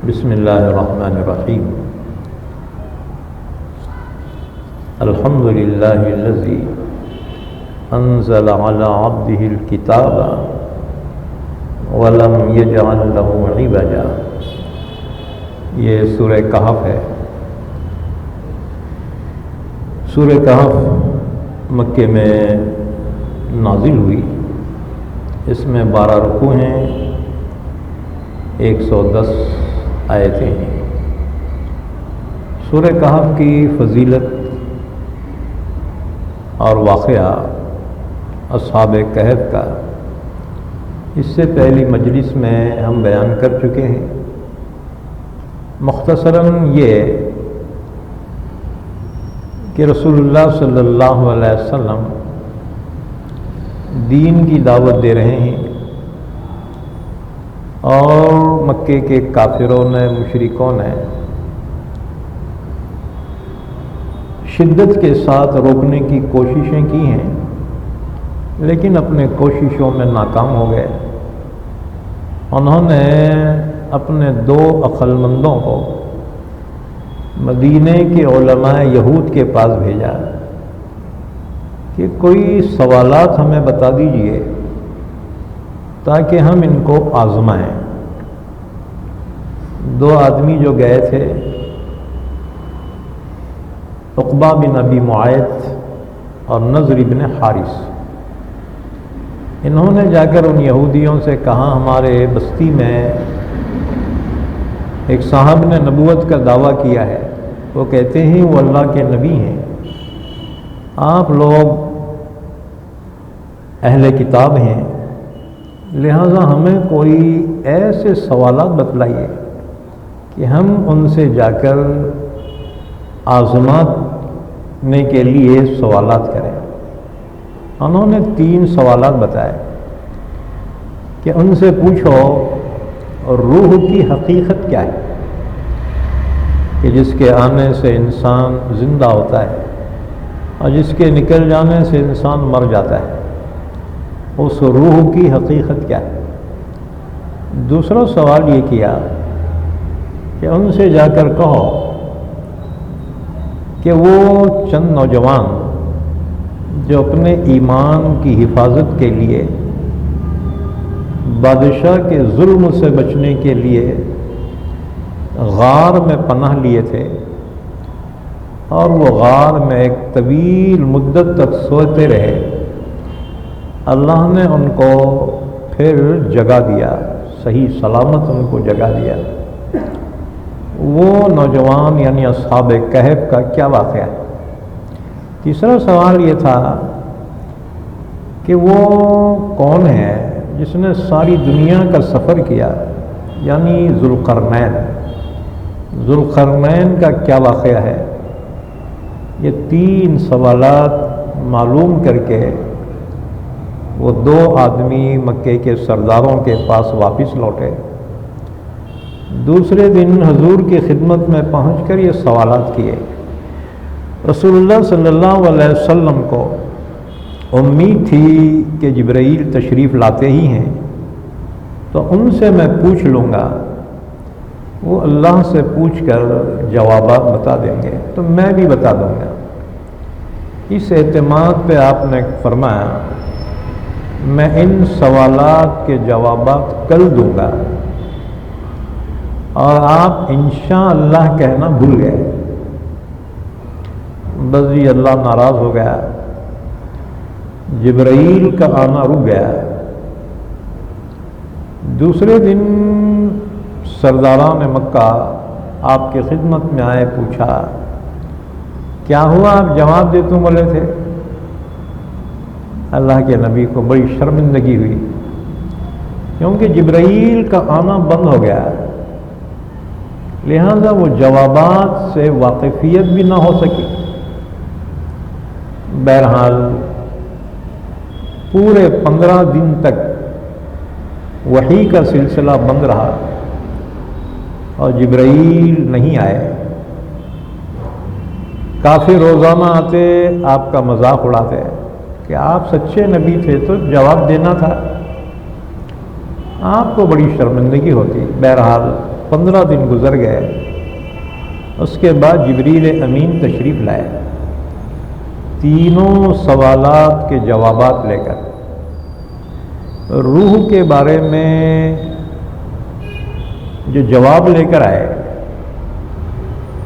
بسم اللہ الرحمن الرحیم الحمد للہ الذی انزل علی عبدہ الکتاب ولم یجعل لہ عوجا۔ یہ سورہ کہف ہے۔ سورہ کہف مکے میں نازل ہوئی۔ اس میں 12 رکوع ہیں، 110 آیتیں ہیں۔ سورہ کہف کی فضیلت اور واقعہ اصحاب کہف کا اس سے پہلی مجلس میں ہم بیان کر چکے ہیں۔ مختصراً یہ کہ رسول اللہ صلی اللہ علیہ وسلم دین کی دعوت دے رہے ہیں اور مکے کے کافروں نے، مشرکوں نے شدت کے ساتھ روکنے کی کوششیں کی ہیں، لیکن اپنے کوششوں میں ناکام ہو گئے۔ انہوں نے اپنے 2 عقل مندوں کو مدینے کے علماء یہود کے پاس بھیجا کہ کوئی سوالات ہمیں بتا دیجئے تاکہ ہم ان کو آزمائیں۔ 2 آدمی جو گئے تھے، عقبہ بن ابی معیط اور نضر بن حارث، انہوں نے جا کر ان یہودیوں سے کہا ہمارے بستی میں ایک صاحب نے نبوت کا دعویٰ کیا ہے، وہ کہتے ہیں وہ اللہ کے نبی ہیں، آپ لوگ اہل کتاب ہیں، لہذا ہمیں کوئی ایسے سوالات بتلائیے کہ ہم ان سے جا کر آزمانے کے لیے سوالات کریں۔ انہوں نے 3 سوالات بتائے کہ ان سے پوچھو روح کی حقیقت کیا ہے، کہ جس کے آنے سے انسان زندہ ہوتا ہے اور جس کے نکل جانے سے انسان مر جاتا ہے، اس روح کی حقیقت کیا ہے۔ دوسرا سوال یہ کیا کہ ان سے جا کر کہو کہ وہ چند نوجوان جو اپنے ایمان کی حفاظت کے لیے بادشاہ کے ظلم سے بچنے کے لیے غار میں پناہ لیے تھے اور وہ غار میں ایک طویل مدت تک سوتے رہے، اللہ نے ان کو پھر جگا دیا، صحیح سلامت ان کو جگا دیا۔ وہ نوجوان یعنی اصحاب کہف کا کیا واقعہ ہے۔ تیسرا سوال یہ تھا کہ وہ کون ہے جس نے ساری دنیا کا سفر کیا، یعنی ذوالقرنین۔ ذوالقرنین کا کیا واقعہ ہے۔ یہ 3 سوالات معلوم کر کے وہ 2 آدمی مکے کے سرداروں کے پاس واپس لوٹے۔ دوسرے دن حضور کی خدمت میں پہنچ کر یہ سوالات کیے۔ رسول اللہ صلی اللہ علیہ وسلم کو امید تھی کہ جبرائیل تشریف لاتے ہی ہیں تو ان سے میں پوچھ لوں گا، وہ اللہ سے پوچھ کر جوابات بتا دیں گے تو میں بھی بتا دوں گا۔ اس اعتماد پہ آپ نے فرمایا میں ان سوالات کے جوابات کل دوں گا، اور آپ انشاءاللہ کہنا بھول گئے۔ بس جی اللہ ناراض ہو گیا، جبرائیل کا آنا رک گیا۔ دوسرے دن سرداران مکہ آپ کی خدمت میں آئے، پوچھا کیا ہوا، آپ جواب دے تم بولے تھے۔ اللہ کے نبی کو بڑی شرمندگی ہوئی کیونکہ جبرائیل کا آنا بند ہو گیا، لہذا وہ جوابات سے واقفیت بھی نہ ہو سکی۔ بہرحال پورے 15 دن تک وحی کا سلسلہ بند رہا اور جبرائیل نہیں آئے۔ کافی روزانہ آتے، آپ کا مذاق اڑاتے کہ آپ سچے نبی تھے تو جواب دینا تھا۔ آپ کو بڑی شرمندگی ہوتی۔ بہرحال 15 دن گزر گئے. اس کے بعد جبریل امین تشریف لائے تینوں سوالات کے جوابات لے کر. روح کے بارے میں جو جواب لے کر آئے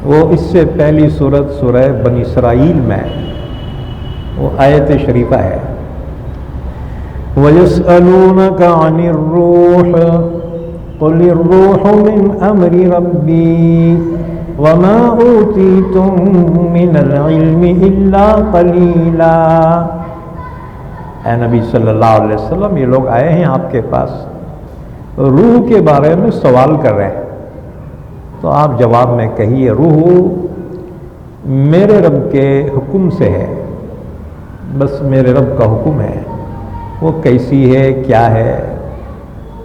وہ اس سے پہلی سورت سورہ بنی اسرائیل میں وہ آیت شریفہ ہے. وَيَسْأَلُونَكَ عَنِ الرُّوحِ قُلِ الرُّوحُ مِنْ أَمْرِ رَبِّي وَمَا أُوتِيتُم مِّنَ الْعِلْمِ إِلَّا قَلِيلًا. اے نبی صلی اللہ علیہ وسلم، یہ لوگ آئے ہیں آپ کے پاس، روح کے بارے میں سوال کر رہے ہیں، تو آپ جواب میں کہیے روح میرے رب کے حکم سے ہے، بس میرے رب کا حکم ہے. وہ کیسی ہے، کیا ہے،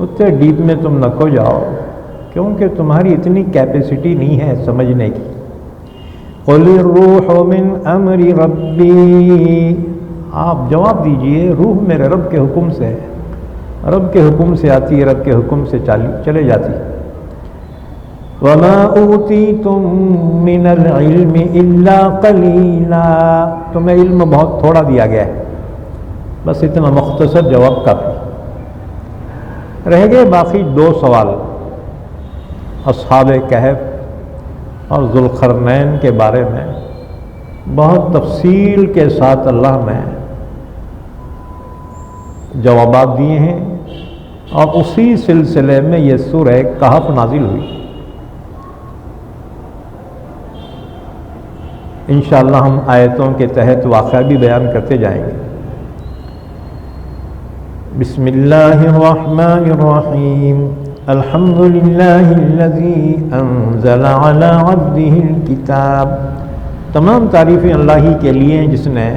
اتنے ڈیپ میں تم نہ کھو جاؤ، کیونکہ تمہاری اتنی کیپیسٹی نہیں ہے سمجھنے کی. قُلِ الرُّوحُ مِنْ أَمْرِ رَبِّي، آپ جواب دیجئے روح میرے رب کے حکم سے ہے. رب کے حکم سے آتی ہے، رب کے حکم سے چلے جاتی. وَمَا أُوتِيتُم مِّنَ الْعِلْمِ إِلَّا قَلِيلًا، تمہیں علم بہت تھوڑا دیا گیا ہے، بس اتنا مختصر جواب کافی. رہ گئے باقی 2 سوال، اصحاب کہف اور ذوالقرنین کے بارے میں بہت تفصیل کے ساتھ اللہ نے جوابات دیے ہیں، اور اسی سلسلے میں یہ سورہ کہف نازل ہوئی. انشاءاللہ ہم آیتوں کے تحت واقعہ بھی بیان کرتے جائیں گے. بسم اللہ الرحمن الرحیم. الحمد للہ الذی انزل علی عبدہ الکتاب، تمام تعریفیں اللہ ہی کے لیے ہیں جس نے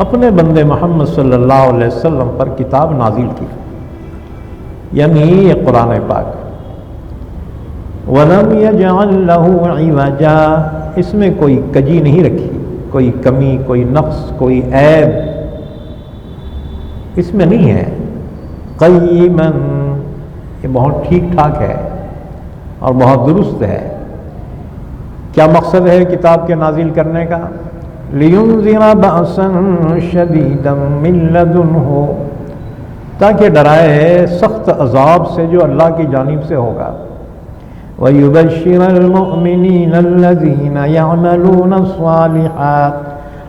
اپنے بندے محمد صلی اللہ علیہ وسلم پر کتاب نازل کی، یعنی یہ قرآن پاک. وَلَمْ يَجْعَلْ لَهُ عِوَجًا، اس میں کوئی کجی نہیں رکھی، کوئی کمی، کوئی نقص، کوئی عیب اس میں نہیں ہے. قیماً، یہ بہت ٹھیک ٹھاک ہے اور بہت درست ہے. کیا مقصد ہے کتاب کے نازل کرنے کا؟ لِيُنذِرَ بَأْسًا شَدِيدًا مِّن لَّدُنْهُ، تاکہ ڈرائے سخت عذاب سے جو اللہ کی جانب سے ہوگا. وَيُبَشِّرَ الْمُؤْمِنِينَ الَّذِينَ يَعْمَلُونَ الصَّالِحَاتِ،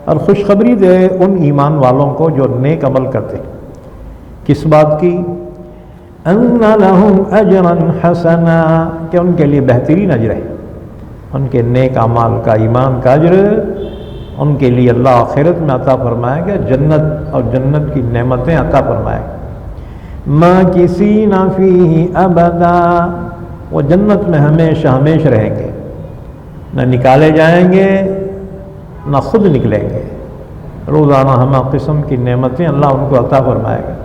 اور خوشخبری دے ان ایمان والوں کو جو نیک عمل کرتے. کس بات کی؟ أَنَّ لَهُمْ أَجْرًا حَسَنًا، کہ ان کے لیے بہترین اجر ہے. ان کے نیک اعمال کا، ایمان کا اجر ان کے لیے اللہ آخرت میں عطا فرمائے گا، جنت اور جنت کی نعمتیں عطا فرمائے گا. مَاكِثِينَ فِيهِ أَبَدًا، وہ جنت میں ہمیشہ ہمیشہ رہیں گے، نہ نکالے جائیں گے نہ خود نکلیں گے. روزانہ ہمہ قسم کی نعمتیں اللہ ان کو عطا فرمائے گا.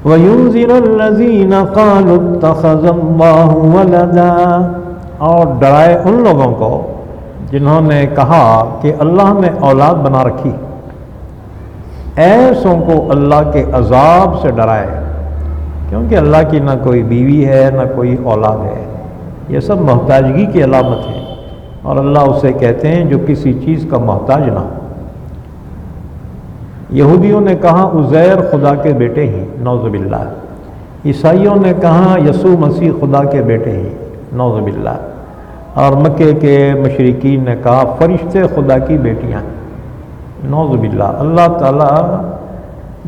وَيُنذِرَ الَّذِينَ قَالُوا اتَّخَذَ اللَّهُ وَلَدًا، اور ڈرائے ان لوگوں کو جنہوں نے کہا کہ اللہ نے اولاد بنا رکھی. ایسوں کو اللہ کے عذاب سے ڈرائے، کیونکہ اللہ کی نہ کوئی بیوی ہے نہ کوئی اولاد ہے. یہ سب محتاجگی کی علامت ہے، اور اللہ اسے کہتے ہیں جو کسی چیز کا محتاج نہ ہو. یہودیوں نے کہا عزیر خدا کے بیٹے ہیں، نعوذ باللہ. عیسائیوں نے کہا یسوع مسیح خدا کے بیٹے ہیں، نعوذ باللہ. اور مکے کے مشرکین نے کہا فرشتے خدا کی بیٹیاں، نعوذ باللہ. اللہ تعالیٰ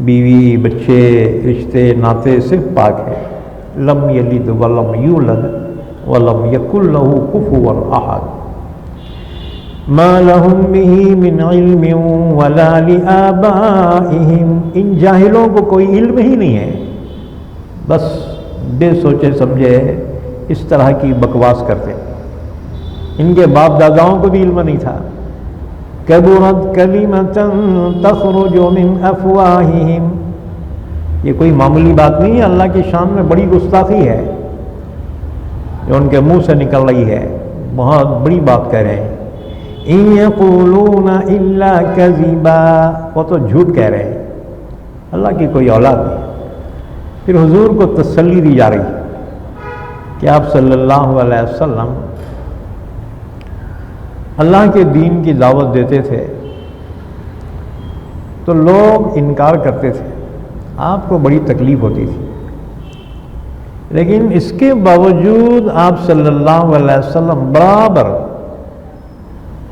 بیوی، بچے، رشتے ناطے سے پاک ہے. لم یلد ولم یولد ولم یکن لہ کفوا احد. ما لہم بہ من علم ولا لآبائہم، ان جاہلوں کو کوئی علم ہی نہیں ہے، بس بے سوچے سمجھے اس طرح کی بکواس کرتے. ان کے باپ داداؤں کو بھی علم نہیں تھا. کبرت کلمۃ تخرج من افواہہم، یہ کوئی معمولی بات نہیں ہے، اللہ کی شان میں بڑی گستاخی ہے جو ان کے منہ سے نکل رہی ہے، بہت بڑی بات کہہ رہے ہیں. ان یقولون الا کذبا، وہ تو جھوٹ کہہ رہے ہیں، اللہ کی کوئی اولاد نہیں. پھر حضور کو تسلی دی جا رہی ہے. کہ آپ صلی اللہ علیہ وسلم اللہ کے دین کی دعوت دیتے تھے تو لوگ انکار کرتے تھے، آپ کو بڑی تکلیف ہوتی تھی، لیکن اس کے باوجود آپ صلی اللہ علیہ وسلم برابر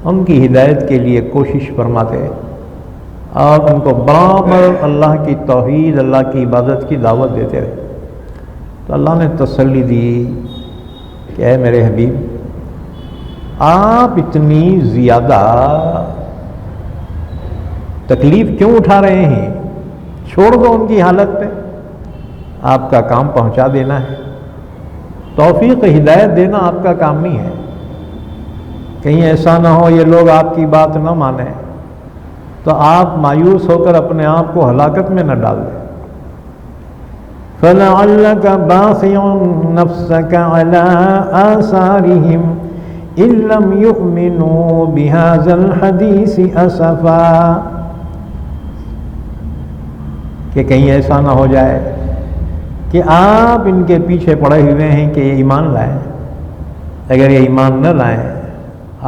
ان کی ہدایت کے لیے کوشش فرماتے اور ان کو برابر اللہ کی توحید، اللہ کی عبادت کی دعوت دیتے رہے۔ تو اللہ نے تسلی دی کہ اے میرے حبیب، آپ اتنی زیادہ تکلیف کیوں اٹھا رہے ہیں؟ چھوڑ دو ان کی حالت پہ، آپ کا کام پہنچا دینا ہے، توفیق ہدایت دینا آپ کا کام نہیں ہے۔ کہیں ایسا نہ ہو یہ لوگ آپ کی بات نہ مانیں تو آپ مایوس ہو کر اپنے آپ کو ہلاکت میں نہ ڈال دیں۔ فَلَعَلَّكَ بَاخِعٌ نَفْسَكَ عَلَىٰ آثَارِهِمْ إِن لَّمْ يُؤْمِنُوا بِهَٰذَا الْحَدِيثِ أَسَفًا، کہ کہیں ایسا نہ ہو جائے کہ آپ ان کے پیچھے پڑے ہوئے ہیں کہ یہ ایمان لائیں، اگر یہ ایمان نہ لائیں،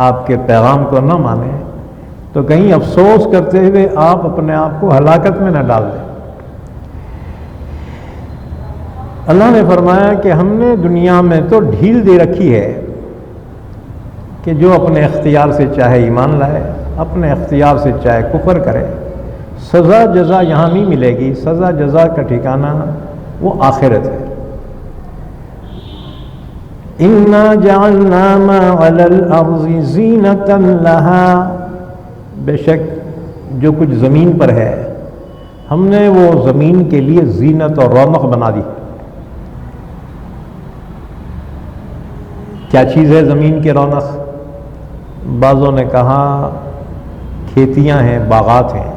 آپ کے پیغام کو نہ مانیں تو کہیں افسوس کرتے ہوئے آپ اپنے آپ کو ہلاکت میں نہ ڈال دیں۔ اللہ نے فرمایا کہ ہم نے دنیا میں تو ڈھیل دے رکھی ہے کہ جو اپنے اختیار سے چاہے ایمان لائے، اپنے اختیار سے چاہے کفر کرے، سزا جزا یہاں نہیں ملے گی، سزا جزا کا ٹھکانہ وہ آخرت ہے۔ اِنَّا جَعَلْنَا مَا عَلَى الْأَرْضِ زِينَةً لَهَا، بے شک جو کچھ زمین پر ہے ہم نے وہ زمین کے لیے زینت اور رونق بنا دی۔ کیا چیز ہے زمین کی رونق؟ بعضوں نے کہا کھیتیاں ہیں، باغات ہیں،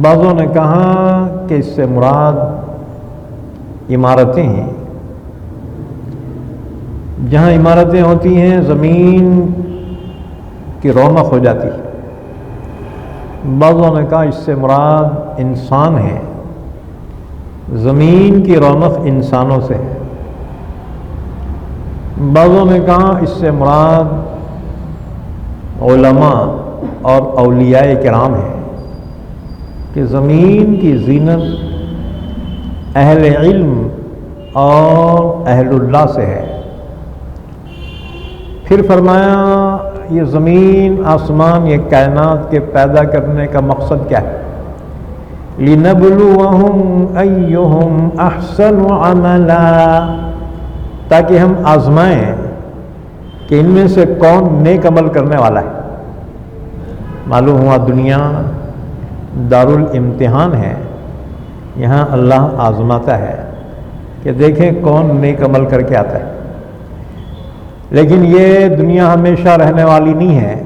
بعضوں نے کہا کہ اس سے مراد عمارتیں ہیں، جہاں عمارتیں ہوتی ہیں زمین کی رونق ہو جاتی ہے۔ بعضوں نے کہا اس سے مراد انسان ہے، زمین کی رونق انسانوں سے ہے۔ بعضوں نے کہا اس سے مراد علماء اور اولیاء کرام ہیں کہ زمین کی زینت اہل علم اور اہل اللہ سے ہے۔ پھر فرمایا یہ زمین آسمان، یہ کائنات کے پیدا کرنے کا مقصد کیا ہے؟ لِنَبْلُوَهُمْ أَيُّهُمْ أَحْسَنُ عَمَلًا، تاکہ ہم آزمائیں کہ ان میں سے کون نیک عمل کرنے والا ہے۔ معلوم ہوا دنیا دارالامتحان ہے، یہاں اللہ آزماتا ہے کہ دیکھیں کون نیک عمل کر کے آتا ہے، لیکن یہ دنیا ہمیشہ رہنے والی نہیں ہے۔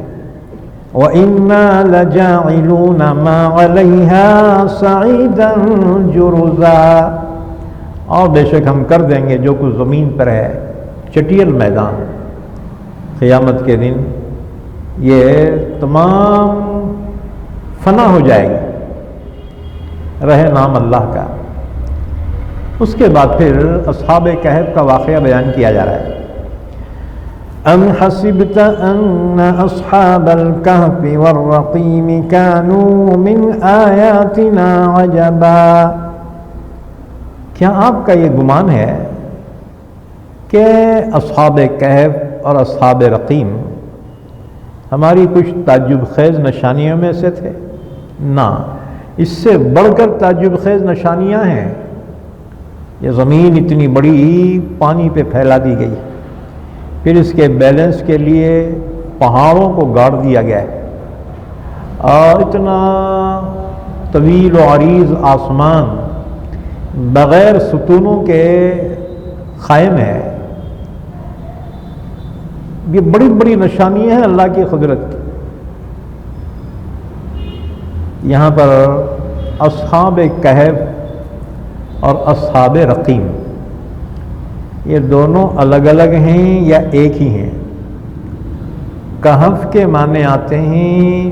وَإِنَّا لَجَاعِلُونَ مَا عَلَيْهَا صَعِيدًا جُرُزًا، اور بے شک ہم کر دیں گے جو کچھ زمین پر ہے چٹیل میدان۔ قیامت کے دن یہ تمام فنا ہو جائے گی، رہے نام اللہ کا۔ اس کے بعد پھر اصحاب کہف کا واقعہ بیان کیا جا رہا ہے۔ ام حسبت ان اصحاب الكهف والرقيم كانوا من آیاتنا عجبا، کیا آپ کا یہ گمان ہے کہ اصحاب کہف اور اصحاب رقیم ہماری کچھ تعجب خیز نشانیوں میں سے تھے؟ نہ، اس سے بڑھ کر تعجب خیز نشانیاں ہیں۔ یہ زمین اتنی بڑی پانی پہ پھیلا دی گئی، پھر اس کے بیلنس کے لیے پہاڑوں کو گاڑ دیا گیا ہے، اور اتنا طویل و عریض آسمان بغیر ستونوں کے قائم ہے۔ یہ بڑی بڑی نشانیاں ہیں اللہ کی قدرت کی۔ یہاں پر اصحاب کہف اور اصحاب رقیم یہ دونوں الگ الگ ہیں یا ایک ہی ہیں؟ کہف کے معنی آتے ہیں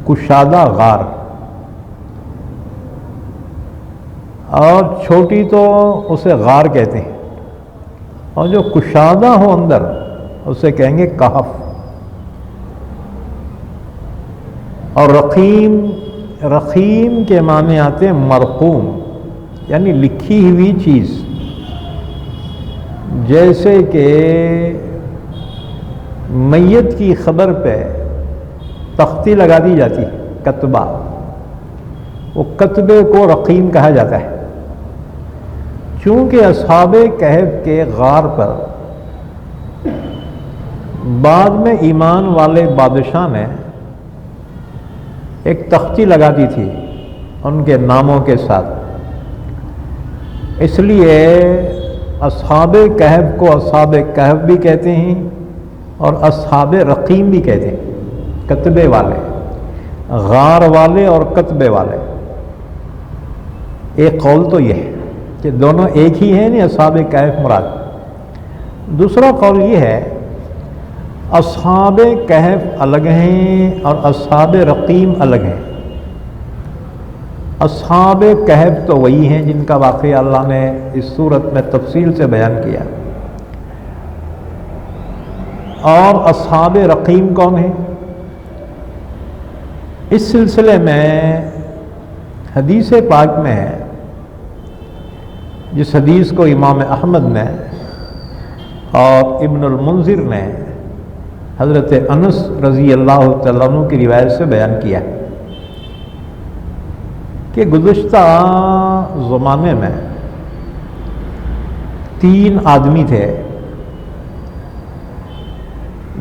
کشادہ غار، اور چھوٹی تو اسے غار کہتے ہیں، اور جو کشادہ ہو اندر اسے کہیں گے کہف. اور رقیم، رقیم کے معنی آتے ہیں مرقوم، یعنی لکھی ہوئی چیز. جیسے کہ میت کی خبر پہ تختی لگا دی جاتی ہے، کتبہ، وہ کتبے کو رقیم کہا جاتا ہے. چونکہ اصحاب کہف کے غار پر بعد میں ایمان والے بادشاہ نے ایک تختی لگا دی تھی ان کے ناموں کے ساتھ، اس لیے اصحاب کہف کو اصحاب کہف بھی کہتے ہیں اور اصحاب رقیم بھی کہتے ہیں، کتبے والے، غار والے اور کتبے والے. ایک قول تو یہ ہے کہ دونوں ایک ہی ہیں، نہیں اصحاب کہف مراد. دوسرا قول یہ ہے اصحاب کہف الگ ہیں اور اصحاب رقیم الگ ہیں. اصحاب کہف تو وہی ہیں جن کا واقعہ اللہ نے اس صورت میں تفصیل سے بیان کیا، اور اصحاب رقیم کون ہیں؟ اس سلسلے میں حدیث پاک میں ہے، جس حدیث کو امام احمد نے اور ابن المنذر نے حضرت انس رضی اللہ تعالیٰ عنہ کی روایت سے بیان کیا کہ گزشتہ زمانے میں 3 آدمی تھے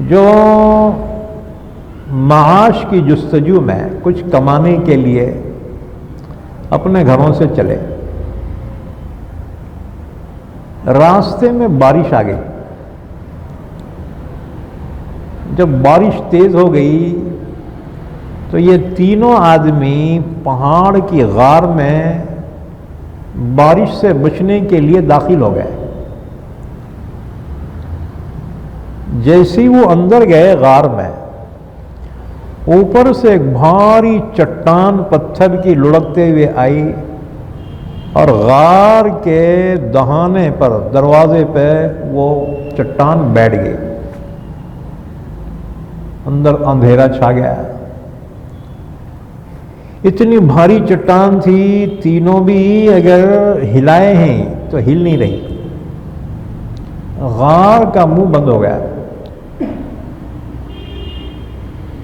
جو معاش کی جستجو میں کچھ کمانے کے لیے اپنے گھروں سے چلے. راستے میں بارش آ گئی. جب بارش تیز ہو گئی تو یہ تینوں آدمی پہاڑ کی غار میں بارش سے بچنے کے لیے داخل ہو گئے. جیسے وہ اندر گئے غار میں، اوپر سے ایک بھاری چٹان پتھر کی لڑکتے ہوئے آئی اور غار کے دہانے پر، دروازے پہ وہ چٹان بیٹھ گئی. اندر اندھیرا چھا گیا. اتنی بھاری چٹان تھی، تینوں بھی اگر ہلائے ہیں تو ہل نہیں رہی. غار کا منہ بند ہو گیا.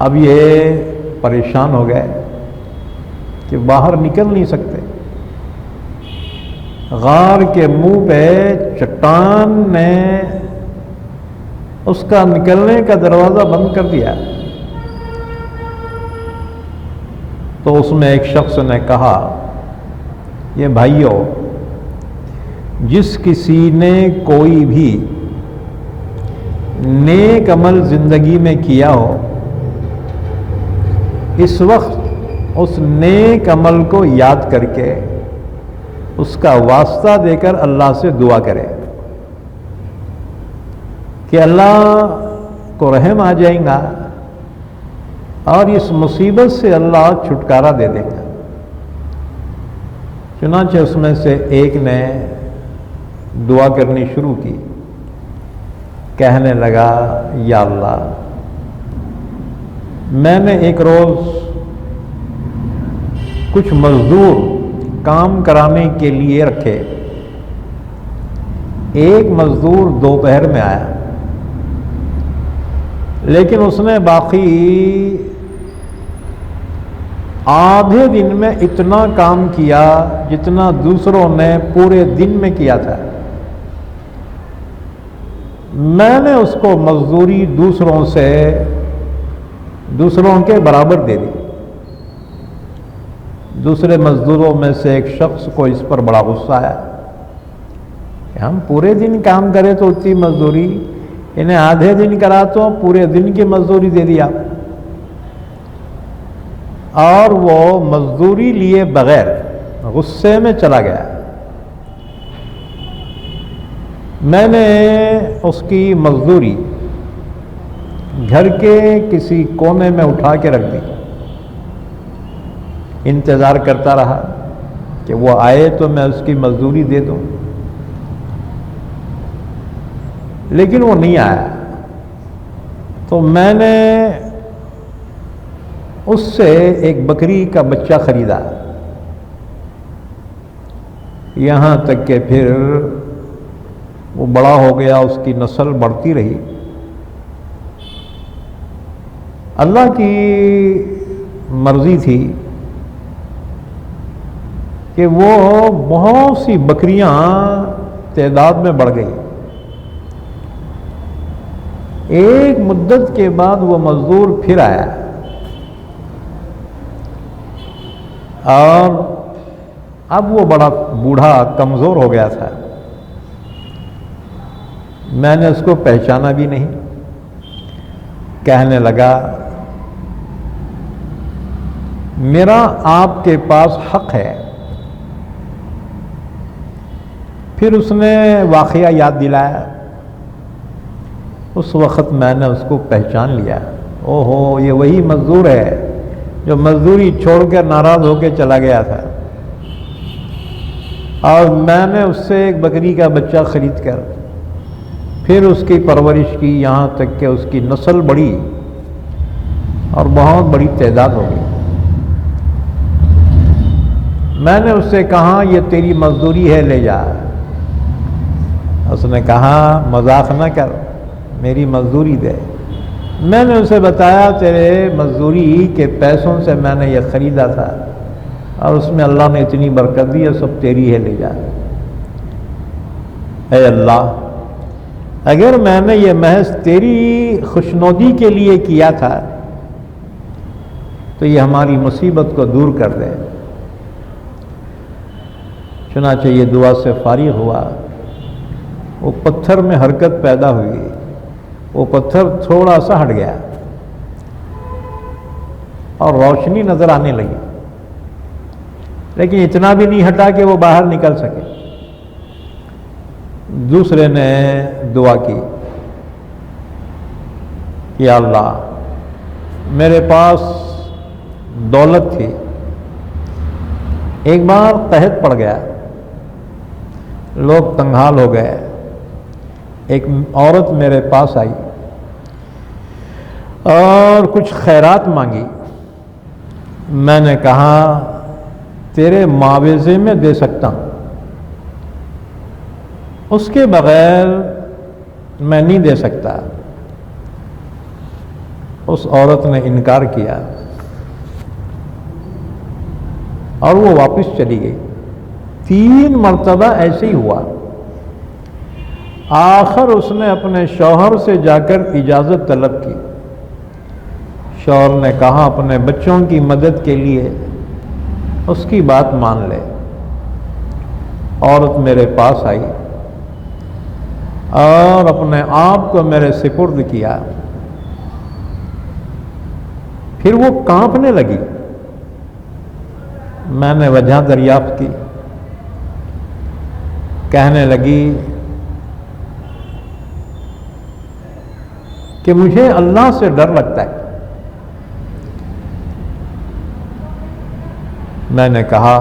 اب یہ پریشان ہو گئے کہ باہر نکل نہیں سکتے. غار کے منہ پہ چٹان نے اس کا نکلنے کا دروازہ بند کر دیا. تو اس میں ایک شخص نے کہا، یہ بھائیو، جس کسی نے کوئی بھی نیک عمل زندگی میں کیا ہو، اس وقت اس نیک عمل کو یاد کر کے اس کا واسطہ دے کر اللہ سے دعا کرے کہ اللہ کو رحم آ جائیں گا اور اس مصیبت سے اللہ چھٹکارا دے دے گا. چنانچہ اس میں سے ایک نے دعا کرنی شروع کی. کہنے لگا، یا اللہ، میں نے ایک روز کچھ مزدور کام کرانے کے لیے رکھے. ایک مزدور دوپہر میں آیا، لیکن اس نے باقی آدھے دن میں اتنا کام کیا جتنا دوسروں نے پورے دن میں کیا تھا. میں نے اس کو مزدوری دوسروں کے برابر دے دی. دوسرے مزدوروں میں سے ایک شخص کو اس پر بڑا غصہ آیا کہ ہم پورے دن کام کرے تو اتنی مزدوری، انہیں آدھے دن کرا تو پورے دن کی مزدوری دے دیا. اور وہ مزدوری لیے بغیر غصے میں چلا گیا. میں نے اس کی مزدوری گھر کے کسی کونے میں اٹھا کے رکھ دی. انتظار کرتا رہا کہ وہ آئے تو میں اس کی مزدوری دے دوں. لیکن وہ نہیں آیا. تو میں نے اس سے ایک بکری کا بچہ خریدا. یہاں تک کہ پھر وہ بڑا ہو گیا، اس کی نسل بڑھتی رہی. اللہ کی مرضی تھی کہ وہ بہت سی بکریاں تعداد میں بڑھ گئی. ایک مدت کے بعد وہ مزدور پھر آیا اور اب وہ بڑا بوڑھا کمزور ہو گیا تھا. میں نے اس کو پہچانا بھی نہیں. کہنے لگا میرا آپ کے پاس حق ہے. پھر اس نے واقعہ یاد دلایا. اس وقت میں نے اس کو پہچان لیا. او ہو، یہ وہی مزدور ہے جو مزدوری چھوڑ کر ناراض ہو کے چلا گیا تھا. اور میں نے اس سے ایک بکری کا بچہ خرید کر پھر اس کی پرورش کی، یہاں تک کہ اس کی نسل بڑھی اور بہت بڑی تعداد ہو گئی. میں نے اس سے کہا یہ تیری مزدوری ہے، لے جا. اس نے کہا مذاق نہ کر، میری مزدوری دے. میں نے اسے بتایا تیرے مزدوری کے پیسوں سے میں نے یہ خریدا تھا اور اس میں اللہ نے اتنی برکت دی ہے، سب تیری ہے، لے جا. اے اللہ، اگر میں نے یہ محض تیری خوشنودی کے لیے کیا تھا تو یہ ہماری مصیبت کو دور کر دے. چنانچہ یہ دعا سے فارغ ہوا. وہ پتھر میں حرکت پیدا ہوئی. وہ پتھر تھوڑا سا ہٹ گیا اور روشنی نظر آنے لگی، لیکن اتنا بھی نہیں ہٹا کہ وہ باہر نکل سکے. دوسرے نے دعا کی، یا اللہ میرے پاس دولت تھی، ایک بار قحط پڑ گیا، لوگ تنگحال ہو گئے. ایک عورت میرے پاس آئی اور کچھ خیرات مانگی. میں نے کہا تیرے معاوضے میں دے سکتا ہوں، اس کے بغیر میں نہیں دے سکتا. اس عورت نے انکار کیا اور وہ واپس چلی گئی. 3 مرتبہ ایسے ہی ہوا. آخر اس نے اپنے شوہر سے جا کر اجازت طلب کی. شوہر نے کہا اپنے بچوں کی مدد کے لیے اس کی بات مان لے. عورت میرے پاس آئی اور اپنے آپ کو میرے سپرد کیا. پھر وہ کانپنے لگی. میں نے وجہ دریافت کی. کہنے لگی کہ مجھے اللہ سے ڈر لگتا ہے. میں نے کہا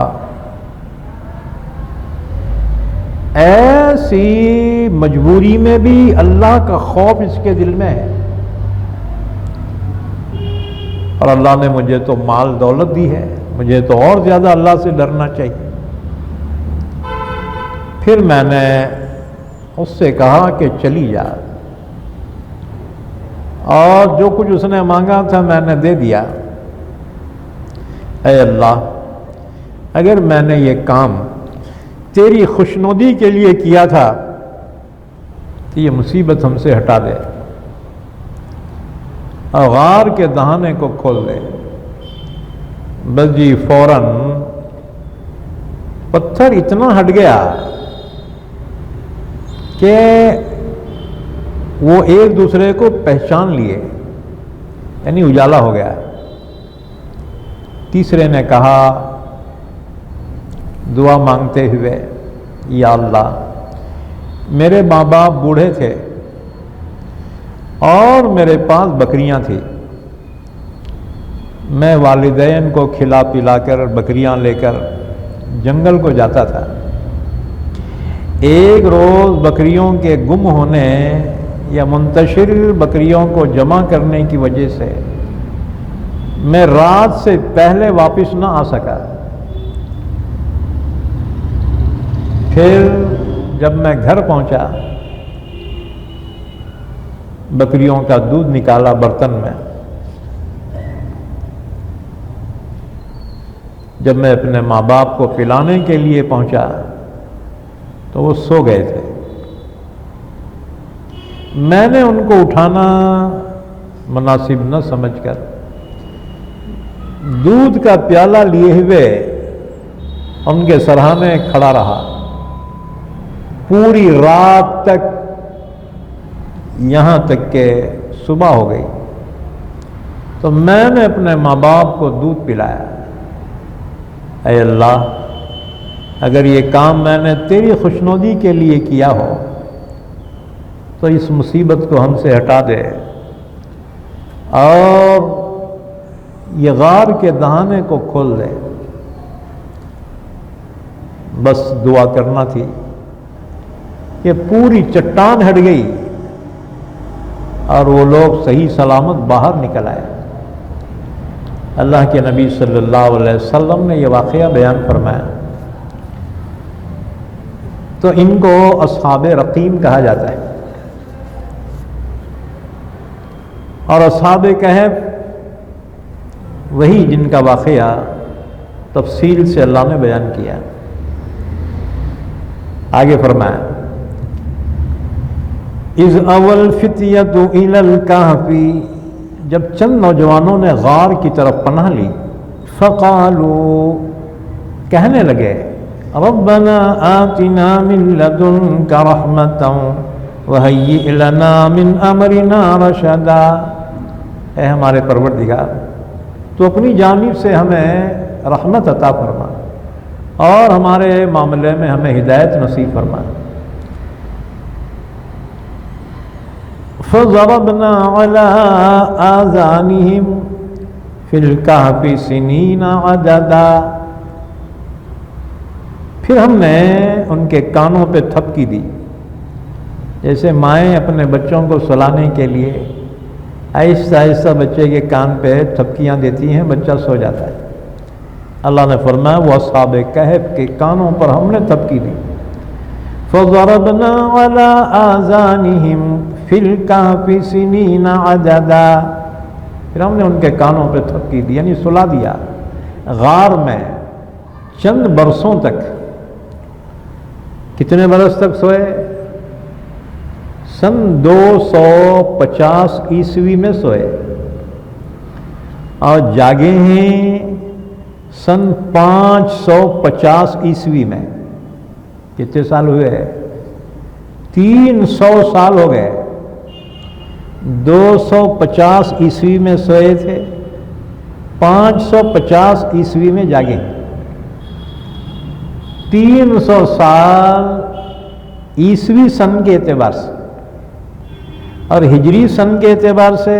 ایسی مجبوری میں بھی اللہ کا خوف اس کے دل میں ہے، اور اللہ نے مجھے تو مال دولت دی ہے، مجھے تو اور زیادہ اللہ سے ڈرنا چاہیے. پھر میں نے اس سے کہا کہ چلی جا، اور جو کچھ اس نے مانگا تھا میں نے دے دیا. اے اللہ، اگر میں نے یہ کام تیری خوشنودی کے لیے کیا تھا تو یہ مصیبت ہم سے ہٹا دے اور غار کے دہانے کو کھول دے. بس جی فوراً پتھر اتنا ہٹ گیا کہ وہ ایک دوسرے کو پہچان لیے، یعنی اجالا ہو گیا. تیسرے نے کہا دعا مانگتے ہوئے، یا اللہ میرے ماں باپ بوڑھے تھے اور میرے پاس بکریاں تھیں، میں والدین کو کھلا پلا کر بکریاں لے کر جنگل کو جاتا تھا. ایک روز بکریوں کے گم ہونے یا منتشر بکریوں کو جمع کرنے کی وجہ سے میں رات سے پہلے واپس نہ آ سکا۔ پھر جب میں گھر پہنچا، بکریوں کا دودھ نکالا برتن میں، جب میں اپنے ماں باپ کو پلانے کے لیے پہنچا تو وہ سو گئے تھے۔ میں نے ان کو اٹھانا مناسب نہ سمجھ کر دودھ کا پیالہ لیے ہوئے ان کے سرہانے کھڑا رہا پوری رات تک، یہاں تک کہ صبح ہو گئی۔ تو میں نے اپنے ماں باپ کو دودھ پلایا۔ اے اللہ، اگر یہ کام میں نے تیری خوشنودی کے لیے کیا ہو تو اس مصیبت کو ہم سے ہٹا دے اور یہ غار کے دہانے کو کھول دے۔ بس دعا کرنا تھی۔ یہ پوری چٹان ہٹ گئی اور وہ لوگ صحیح سلامت باہر نکل آئے۔ اللہ کے نبی صلی اللہ علیہ وسلم نے یہ واقعہ بیان فرمایا۔ تو ان کو اصحاب رقیم کہا جاتا ہے، اور اصحاب کہف وہی جن کا واقعہ تفصیل سے اللہ نے بیان کیا۔ آگے فرمایا، اذ اول فتیۃ الی الکہف، جب چند نوجوانوں نے غار کی طرف پناہ لی، فقالوا، کہنے لگے، ربنا آتنا من لدنک رحمۃ وہیئ لنا من امرنا رشدا، اے ہمارے پروردگار، تو اپنی جانب سے ہمیں رحمت عطا فرما اور ہمارے معاملے میں ہمیں ہدایت نصیب فرما۔ فضربنا على آذانهم في الكهف سنين عددا، پھر ہم نے ان کے کانوں پہ تھپکی دی، جیسے مائیں اپنے بچوں کو سلانے کے لیے آہستہ آہستہ بچے کے کان پہ تھپکیاں دیتی ہیں، بچہ سو جاتا ہے۔ اللہ نے فرمایا وہ اصحاب کہف کے کانوں پر ہم نے تھپکی دی۔ فضربنا على آذانهم في الكهف سنين عددا، پھر ہم نے ان کے کانوں پہ تھپکی دی، یعنی سلا دیا۔ غار میں چند برسوں تک، کتنے برس تک سوئے؟ سن 250 عیسوی میں سوئے اور جاگے ہیں سن 550 عیسوی میں۔ کتنے سال ہوئے؟ 300 سال ہو گئے۔ 250 عیسوی میں سوئے تھے، 550 عیسوی میں جاگے، 300 سال عیسوی سن کے اعتبار سے، اور ہجری سن کے اعتبار سے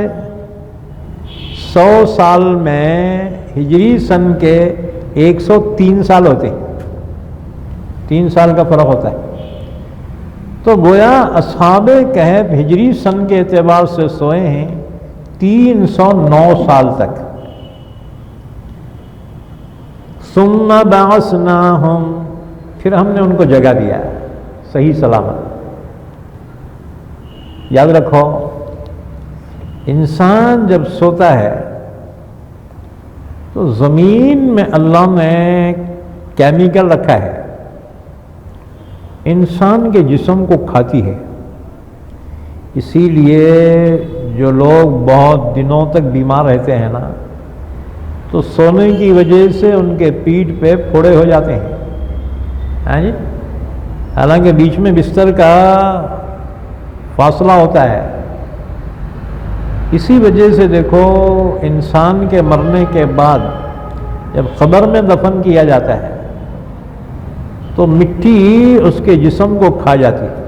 100 سال میں ہجری سن کے 103 سال ہوتے ہیں، 3 سال کا فرق ہوتا ہے۔ تو گویا اصحاب کہف ہجری سن کے اعتبار سے سوئے ہیں 309 سال تک۔ ثم بعثناہم، پھر ہم نے ان کو جگہ دیا صحیح سلامت۔ یاد رکھو، انسان جب سوتا ہے تو زمین میں اللہ نے کیمیکل رکھا ہے، انسان کے جسم کو کھاتی ہے۔ اسی لیے جو لوگ بہت دنوں تک بیمار رہتے ہیں نا، تو سونے کی وجہ سے ان کے پیٹھ پہ پھوڑے ہو جاتے ہیں، ہاں جی، حالانکہ بیچ میں بستر کا فاصلہ ہوتا ہے۔ اسی وجہ سے دیکھو، انسان کے مرنے کے بعد جب قبر میں دفن کیا جاتا ہے تو مٹی اس کے جسم کو کھا جاتی ہے۔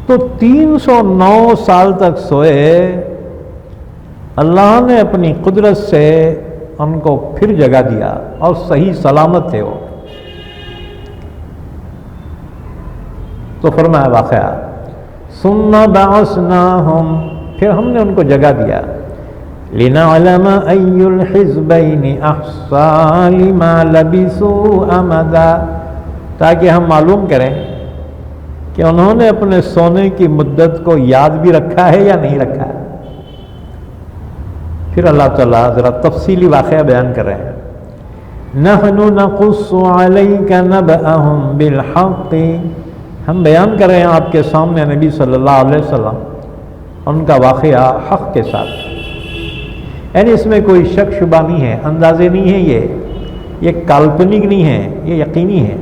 تو 309 سال تک سوئے، اللہ نے اپنی قدرت سے ان کو پھر جگہ دیا اور صحیح سلامت تھے وہ۔ تو فرمایا واقعہ ثم بعثناہم، پھر ہم نے ان کو جگہ دیا، لنعلم ای الحزبین احصی لما لبثوا امدا، تاکہ ہم معلوم کریں کہ انہوں نے اپنے سونے کی مدت کو یاد بھی رکھا ہے یا نہیں رکھا ہے۔ پھر اللہ تعالیٰ ذرا تفصیلی واقعہ بیان کر رہے ہیں، نحن نقص علیک نبأہم بالحق، ہم بیان کر رہے ہیں آپ کے سامنے نبی صلی اللہ علیہ وسلم ان کا واقعہ حق کے ساتھ، یعنی اس میں کوئی شک شبہ نہیں ہے، اندازے نہیں ہے، یہ کالپنک نہیں ہے، یہ یقینی ہے۔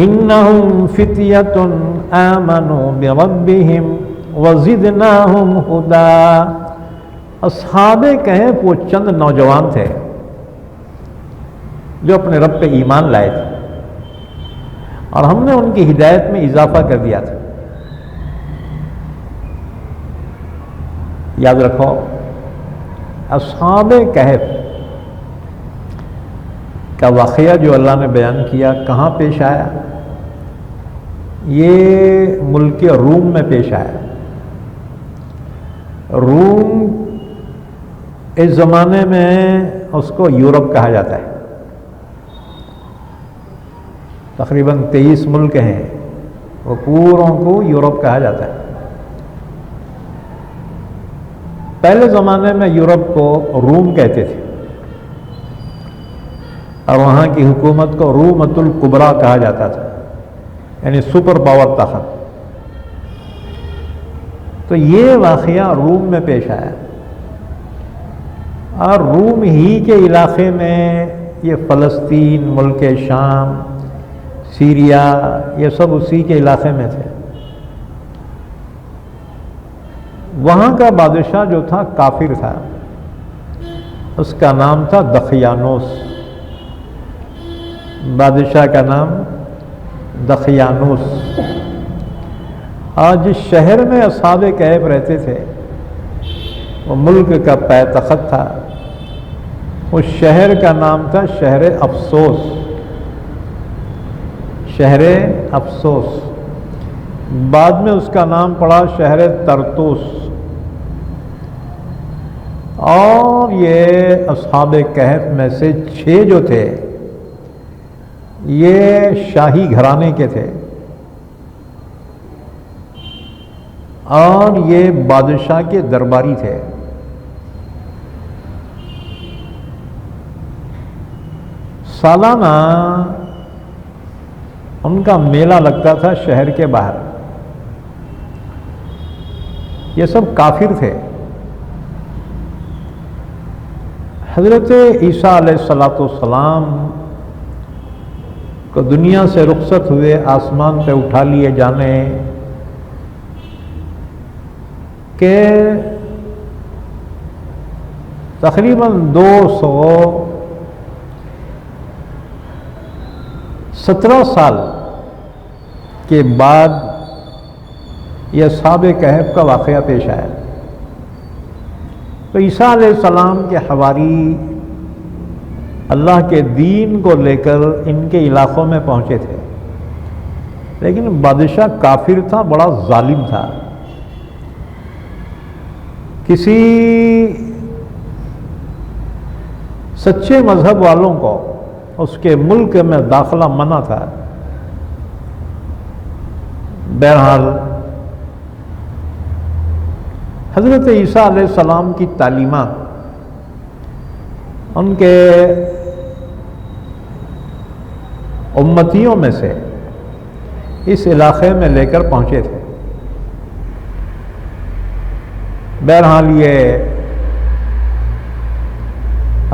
انہم فتیۃ آمنوا بربہم وزدناہم ہدی، اصحاب کہف وہ چند نوجوان تھے جو اپنے رب پہ ایمان لائے تھے، اور ہم نے ان کی ہدایت میں اضافہ کر دیا تھا۔ یاد رکھو، اصحاب کہف کا واقعہ جو اللہ نے بیان کیا کہاں پیش آیا؟ یہ ملک روم میں پیش آیا۔ روم اس زمانے میں اس کو یورپ کہا جاتا ہے، تقریباً 23 ملک ہیں، وہ پوروں کو یورپ کہا جاتا ہے۔ پہلے زمانے میں یورپ کو روم کہتے تھے، اور وہاں کی حکومت کو رومۃ الکبریٰ کہا جاتا تھا، یعنی سپر پاور طاقت۔ تو یہ واقعہ روم میں پیش آیا، اور روم ہی کے علاقے میں یہ فلسطین، ملک شام، سیریا، یہ سب اسی کے علاقے میں تھے۔ وہاں کا بادشاہ جو تھا کافر تھا، اس کا نام تھا دقیانوس، بادشاہ کا نام دقیانوس۔ آج جس شہر میں اصحاب کہف رہتے تھے وہ ملک کا پائے تخت تھا، اس شہر کا نام تھا شہر افسوس، شہر افسوس۔ بعد میں اس کا نام پڑا شہر ترتوس۔ اور یہ اصحاب کہف میں سے 6 جو تھے یہ شاہی گھرانے کے تھے، اور یہ بادشاہ کے درباری تھے۔ سالانہ ان کا میلہ لگتا تھا شہر کے باہر۔ یہ سب کافر تھے۔ حضرت عیسیٰ علیہ السلام کو دنیا سے رخصت ہوئے، آسمان پہ اٹھا لیے جانے کے تقریباً 217 سال کے بعد یہ اصحاب کہف کا واقعہ پیش آیا۔ تو عیسیٰ علیہ السلام کے حواری اللہ کے دین کو لے کر ان کے علاقوں میں پہنچے تھے، لیکن بادشاہ کافر تھا، بڑا ظالم تھا۔ کسی سچے مذہب والوں کو اس کے ملک میں داخلہ منع تھا۔ بہرحال حضرت عیسیٰ علیہ السلام کی تعلیمات ان کے امتیوں میں سے اس علاقے میں لے کر پہنچے تھے۔ بہرحال یہ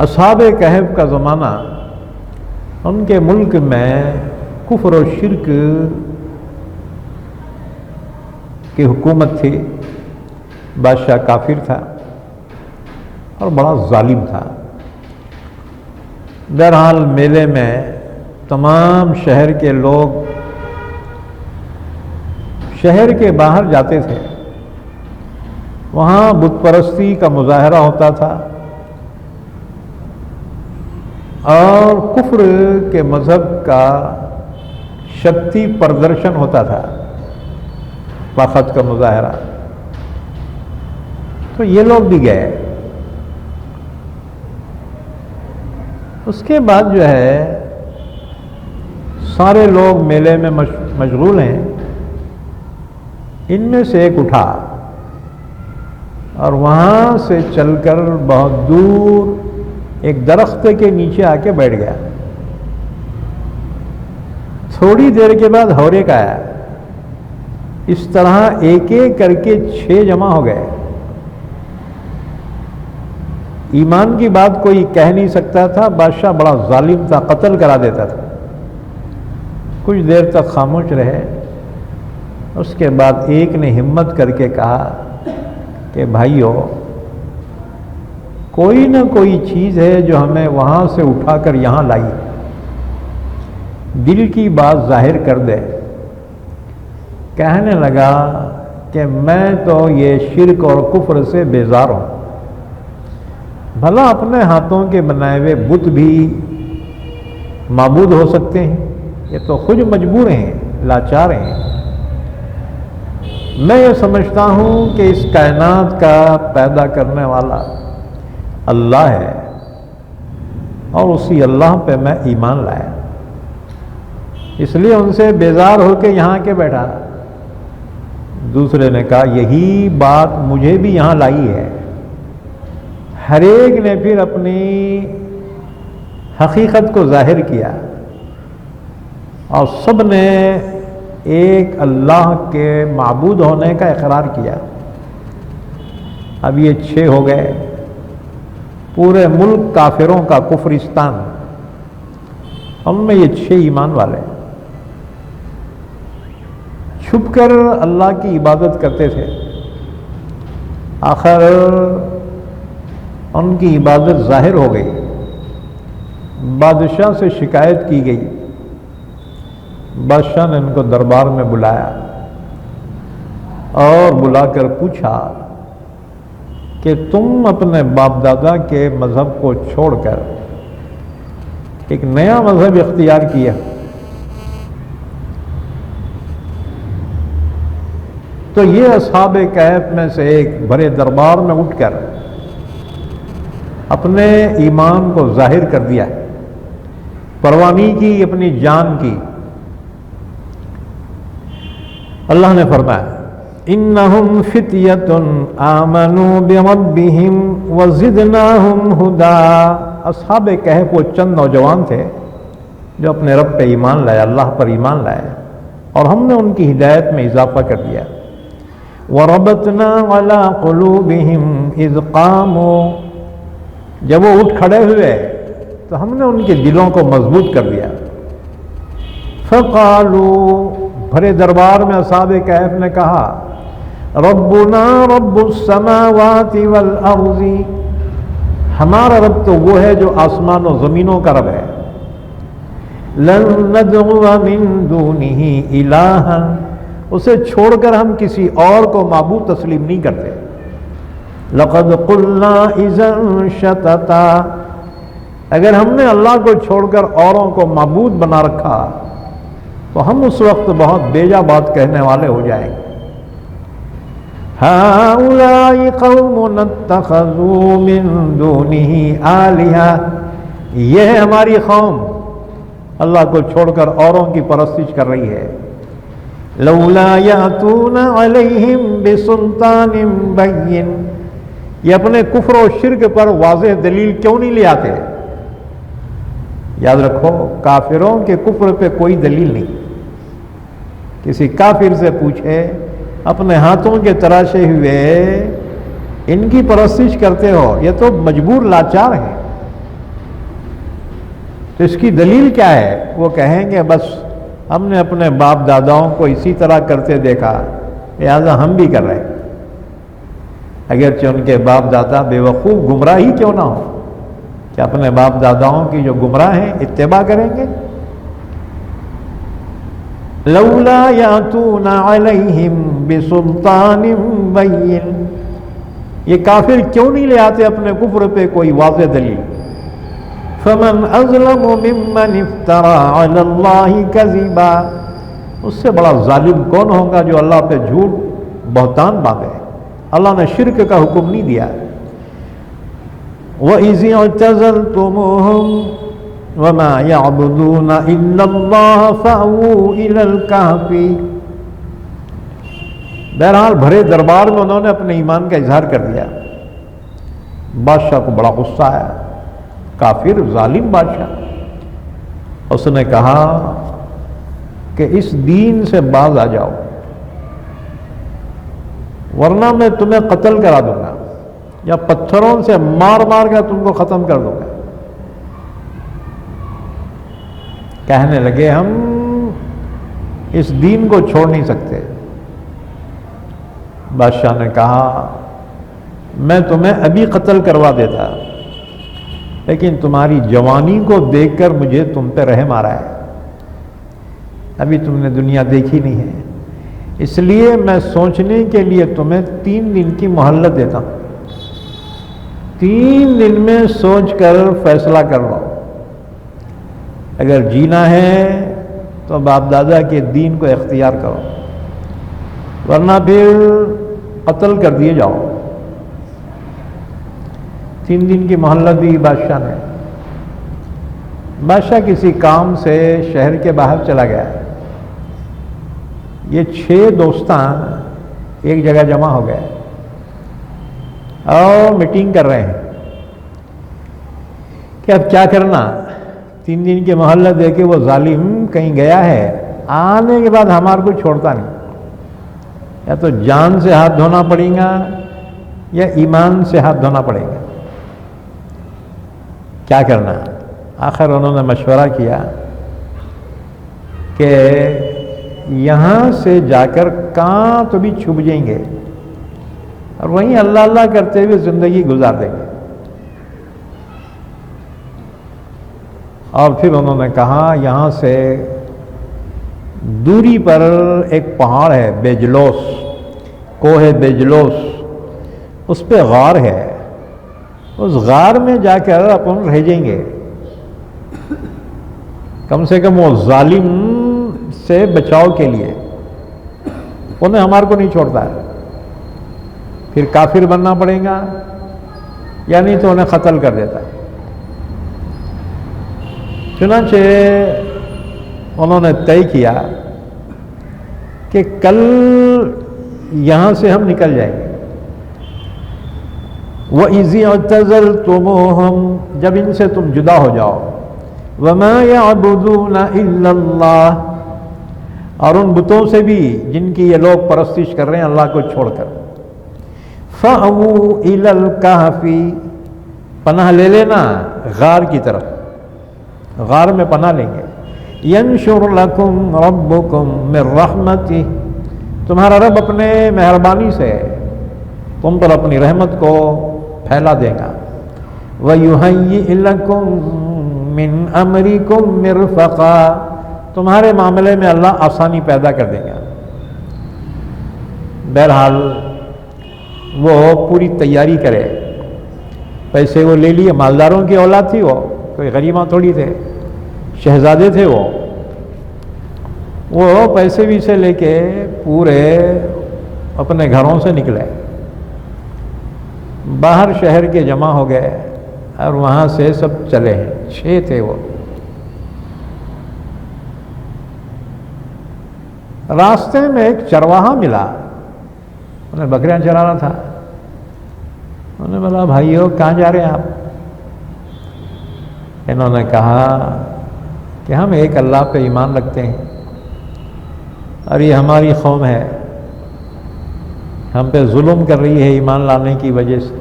اصحاب کہف کا زمانہ، ان کے ملک میں کفر و شرک کی حکومت تھی، بادشاہ کافر تھا اور بڑا ظالم تھا۔ بہرحال میلے میں تمام شہر کے لوگ شہر کے باہر جاتے تھے، وہاں بت پرستی کا مظاہرہ ہوتا تھا اور کفر کے مذہب کا شکتی پردرشن ہوتا تھا، طاقت کا مظاہرہ. تو یہ لوگ بھی گئے. اس کے بعد جو ہے سارے لوگ میلے میں مشغول ہیں. ان میں سے ایک اٹھا اور وہاں سے چل کر بہت دور ایک درخت کے نیچے آ کے بیٹھ گیا. تھوڑی دیر کے بعد اور ایک آیا. اس طرح ایک ایک کر کے 6 جمع ہو گئے. ایمان کی بات کوئی کہہ نہیں سکتا تھا. بادشاہ بڑا ظالم تھا، قتل کرا دیتا تھا. کچھ دیر تک خاموش رہے. اس کے بعد ایک نے ہمت کر کے کہا کہ بھائیو، کوئی نہ کوئی چیز ہے جو ہمیں وہاں سے اٹھا کر یہاں لائی. دل کی بات ظاہر کر دے. کہنے لگا کہ میں تو یہ شرک اور کفر سے بیزار ہوں. بھلا اپنے ہاتھوں کے بنائے ہوئے بت بھی معبود ہو سکتے ہیں؟ یہ تو خود مجبور ہیں، لاچار ہیں. میں یہ سمجھتا ہوں کہ اس کائنات کا پیدا کرنے والا اللہ ہے اور اسی اللہ پہ میں ایمان لایا. اس لیے ان سے بیزار ہو کے یہاں کے بیٹھا. دوسرے نے کہا یہی بات مجھے بھی یہاں لائی ہے. ہر ایک نے پھر اپنی حقیقت کو ظاہر کیا اور سب نے ایک اللہ کے معبود ہونے کا اقرار کیا. اب یہ 6 ہو گئے. پورے ملک کافروں کا کفرستان، ان میں یہ 6 ایمان والے چھپ کر اللہ کی عبادت کرتے تھے. آخر ان کی عبادت ظاہر ہو گئی. بادشاہ سے شکایت کی گئی. بادشاہ نے ان کو دربار میں بلایا اور بلا کر پوچھا کہ تم اپنے باپ دادا کے مذہب کو چھوڑ کر ایک نیا مذہب اختیار کیا. تو یہ اصحاب کہف میں سے ایک بڑے دربار میں اٹھ کر اپنے ایمان کو ظاہر کر دیا. پرواہ نہیں کی اپنی جان کی. اللہ نے فرمایا انہم فتیۃ آمنوا بربہم وزدناہم ھدا. اصحاب کہف وہ چند نوجوان تھے جو اپنے رب پہ ایمان لائے، اللہ پر ایمان لائے، اور ہم نے ان کی ہدایت میں اضافہ کر دیا. وَرَبَطْنَا عَلَىٰ قُلُوبِهِمْ إِذْ قَامُوا. جب وہ اٹھ کھڑے ہوئے تو ہم نے ان کے دلوں کو مضبوط کر دیا. فَقَالُوا. بھرے دربار میں اصحاب کہف نے کہا ربنا رب السماوات والارض. ہمارا رب تو وہ ہے جو آسمان و زمینوں کا رب ہے. لن ندعو من دونه الہا. اسے چھوڑ کر ہم کسی اور کو معبود تسلیم نہیں کرتے. لقد قلنا اذا شططا. اگر ہم نے اللہ کو چھوڑ کر اوروں کو معبود بنا رکھا تو ہم اس وقت بہت بیجا بات کہنے والے ہو جائیں گے. هؤلاء قوم اتخذوا من دونه آلهة. یہ ہے ہماری قوم اللہ کو چھوڑ کر اوروں کی پرستش کر رہی ہے. لولا یاتون علیہم بسلطان بین. یہ اپنے کفر و شرک پر واضح دلیل کیوں نہیں لے آتے؟ یاد رکھو کافروں کے کفر پہ کوئی دلیل نہیں. کسی کافر سے پوچھے اپنے ہاتھوں کے تراشے ہوئے ان کی پرستش کرتے ہو، یہ تو مجبور لاچار ہیں. تو اس کی دلیل کیا ہے؟ وہ کہیں گے بس ہم نے اپنے باپ داداؤں کو اسی طرح کرتے دیکھا لہذا ہم بھی کر رہے ہیں. اگرچہ ان کے باپ دادا بے وقوف گمراہ ہی کیوں نہ ہو، کہ اپنے باپ داداؤں کی جو گمراہ ہیں اتباع کریں گے. لولا یاتون علیہم بسلطان بین. یہ کافر کیوں نہیں لے آتے اپنے کفر پہ کوئی واضح دلیل؟ فمن اظلم ممن افترى علی اللہ کذبا. اس سے بڑا ظالم کون ہوگا جو اللہ پہ جھوٹ بہتان باندھے؟ اللہ نے شرک کا حکم نہیں دیا۔ وَإِذِ اعْتَزَلْتُمُوهُمْ وَمَا يَعْبُدُونَ إِلَّا اللَّهَ فَأْوُوا إِلَى الْكَهْفِ۔ بہرحال بھرے دربار میں انہوں نے اپنے ایمان کا اظہار کر دیا۔ بادشاہ کو بڑا غصہ آیا، کافر ظالم بادشاہ۔ اس نے کہا کہ اس دین سے باز آ جاؤ ورنہ میں تمہیں قتل کرا دوں گا، یا پتھروں سے مار مار کر تم کو ختم کر دوں گا۔ کہنے لگے ہم اس دین کو چھوڑ نہیں سکتے۔ بادشاہ نے کہا میں تمہیں ابھی قتل کروا دیتا، لیکن تمہاری جوانی کو دیکھ کر مجھے تم پہ رحم آ رہا ہے، ابھی تم نے دنیا دیکھی نہیں ہے، اس لیے میں سوچنے کے لیے تمہیں 3 دن کی مہلت دیتا ہوں۔ 3 دن میں سوچ کر فیصلہ کر لو، اگر جینا ہے تو باپ دادا کے دین کو اختیار کرو، ورنہ پھر قتل کر دیے جاؤ۔ 3 دن کی مہلت دی بادشاہ نے۔ بادشاہ کسی کام سے شہر کے باہر چلا گیا۔ یہ 6 دوستان ایک جگہ جمع ہو گئے اور میٹنگ کر رہے ہیں کہ اب کیا کرنا۔ 3 دن کی مہلت دے کے وہ ظالم کہیں گیا ہے، آنے کے بعد ہمارے کو چھوڑتا نہیں، یا تو جان سے ہاتھ دھونا پڑے گا یا ایمان سے ہاتھ دھونا پڑے گا، کیا کرنا۔ آخر انہوں نے مشورہ کیا کہ یہاں سے جا کر کہاں تو بھی چھپ جائیں گے اور وہیں اللہ اللہ کرتے ہوئے زندگی گزار دیں گے۔ اور پھر انہوں نے کہا یہاں سے دوری پر ایک پہاڑ ہے، بیجلوس، کوہ بیجلوس، اس پہ غار ہے، اس غار میں جا کر اپن رہ جائیں گے، کم سے کم وہ ظالم سے بچاؤ کے لیے، انہیں ہمارے کو نہیں چھوڑتا ہے، پھر کافر بننا پڑے گا یا نہیں تو انہیں قتل کر دیتا ہے۔ چنانچہ انہوں نے طے کیا کہ کل یہاں سے ہم نکل جائیں گے۔ وَإِذِ اعْتَزَلْتُمُوهُمْ، جب ان سے تم جدا ہو جاؤ، وَمَا يَعْبُدُونَ إِلَّا اللَّهِ، اور ان بتوں سے بھی جن کی یہ لوگ پرستش کر رہے ہیں اللہ کو چھوڑ کر، فَأْوُوا إِلَى الْكَهْفِ، پناہ لے لینا غار کی طرف، غار میں پناہ لیں گے۔ يَنشُرْ لَكُمْ رَبُّكُمْ مِنْ رَحْمَتِهِ، تمہارا رب اپنے مہربانی سے تم پر اپنی رحمت کو پھیلا دے گا۔ وَيُهَيِّئْ لَكُمْ مِنْ أَمْرِكُمْ مِرْفَقًا، تمہارے معاملے میں اللہ آسانی پیدا کر دے گا۔ بہرحال وہ پوری تیاری کرے، پیسے وہ لے لیے، مالداروں کی اولاد تھی، وہ کوئی غریباں تھوڑی تھے، شہزادے تھے، وہ پیسے بھی سے لے کے پورے اپنے گھروں سے نکلے، باہر شہر کے جمع ہو گئے اور وہاں سے سب چلے ہیں، 6 تھے وہ۔ راستے میں ایک چرواہا ملا، انہیں بکریاں چرانا تھا، انہوں نے بولا بھائیو کہاں جا رہے ہیں آپ؟ انہوں نے کہا کہ ہم ایک اللہ پہ ایمان رکھتے ہیں اور یہ ہماری قوم ہے، ہم پہ ظلم کر رہی ہے ایمان لانے کی وجہ سے،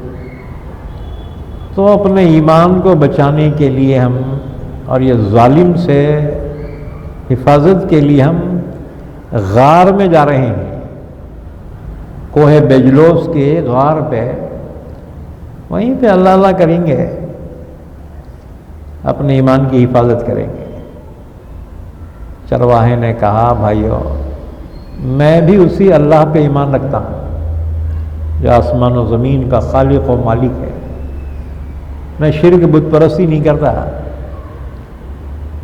تو اپنے ایمان کو بچانے کے لیے ہم اور یہ ظالم سے حفاظت کے لیے ہم غار میں جا رہے ہیں، کوہ بیجلوس کے غار پہ، وہیں پہ اللہ اللہ کریں گے، اپنے ایمان کی حفاظت کریں گے۔ چرواہے نے کہا بھائیو میں بھی اسی اللہ پہ ایمان رکھتا ہوں جو آسمان و زمین کا خالق و مالک ہے، میں شرک بت پرستی نہیں کرتا۔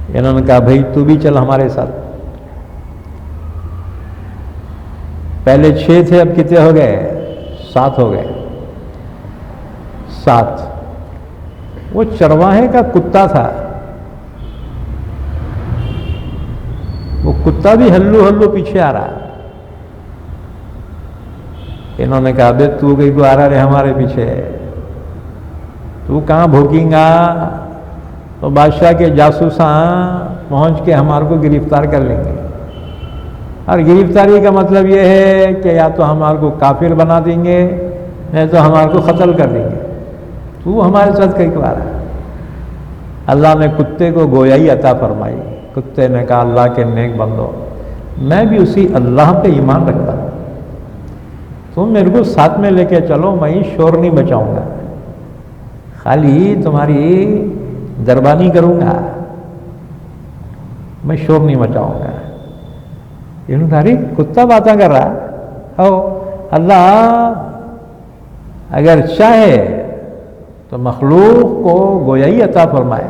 انہوں نے کہا بھائی تو بھی چل ہمارے ساتھ۔ پہلے 6 تھے، اب کتنے ہو گئے؟ 7 ہو گئے، 7۔ وہ چرواہے کا کتا تھا، وہ کتا بھی ہلو ہلو پیچھے آ رہا۔ انہوں نے کہا بے تو کہیں کو آ رہا رہے ہمارے پیچھے، تو کہاں بھوکیں گا؟ تو بادشاہ کے جاسوساں پہنچ کے ہمارے کو گرفتار کر لیں گے، اور گرفتاری کا مطلب یہ ہے کہ یا تو ہمارے کو کافر بنا دیں گے، نہیں تو ہمارے کو قتل کر دیں گے، تو ہمارے ساتھ کہیں کو آ رہا ہے۔ اللہ نے کتے کو گویائی عطا فرمائی۔ کتے نے کہا اللہ کے نیک بندو، میں بھی اسی اللہ پہ ایمان رکھتا ہوں، تم میرے کو ساتھ میں لے کے چلو، میں شور نہیں بچاؤں گا، خالی تمہاری دربانی کروں گا، میں شور نہیں مچاؤں گا۔ انہوں نے کہا کتا باتیں کر رہا ہو، اللہ اگر چاہے تو مخلوق کو گویائی عطا فرمائے۔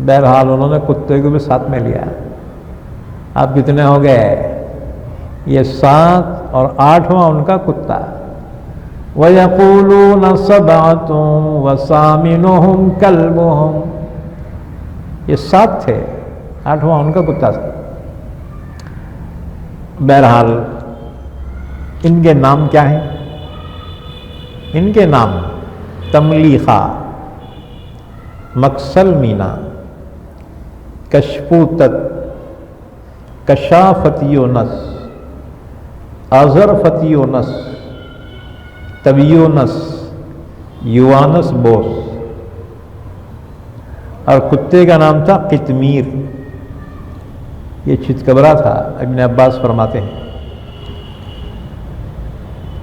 بہرحال انہوں نے کتے کو بھی ساتھ میں لیا۔ اب کتنے ہو گئے؟ یہ 7 اور 8واں ان کا کتا۔ وَيَقُولُونَ سَبْعَةٌ وَثَامِنُهُمْ كَلْبُهُمْ، یہ 7 تھے، 8واں ان کا کتا تھا۔ بہرحال ان کے نام کیا ہیں؟ ان کے نام تملیخا، مکسل مینا، کشپوتت، کشافتیونس، آذرفتیونس، طبیونس، یوانس بوس، اور کتے کا نام تھا قطمیر، یہ چتکبرا تھا، ابن عباس فرماتے ہیں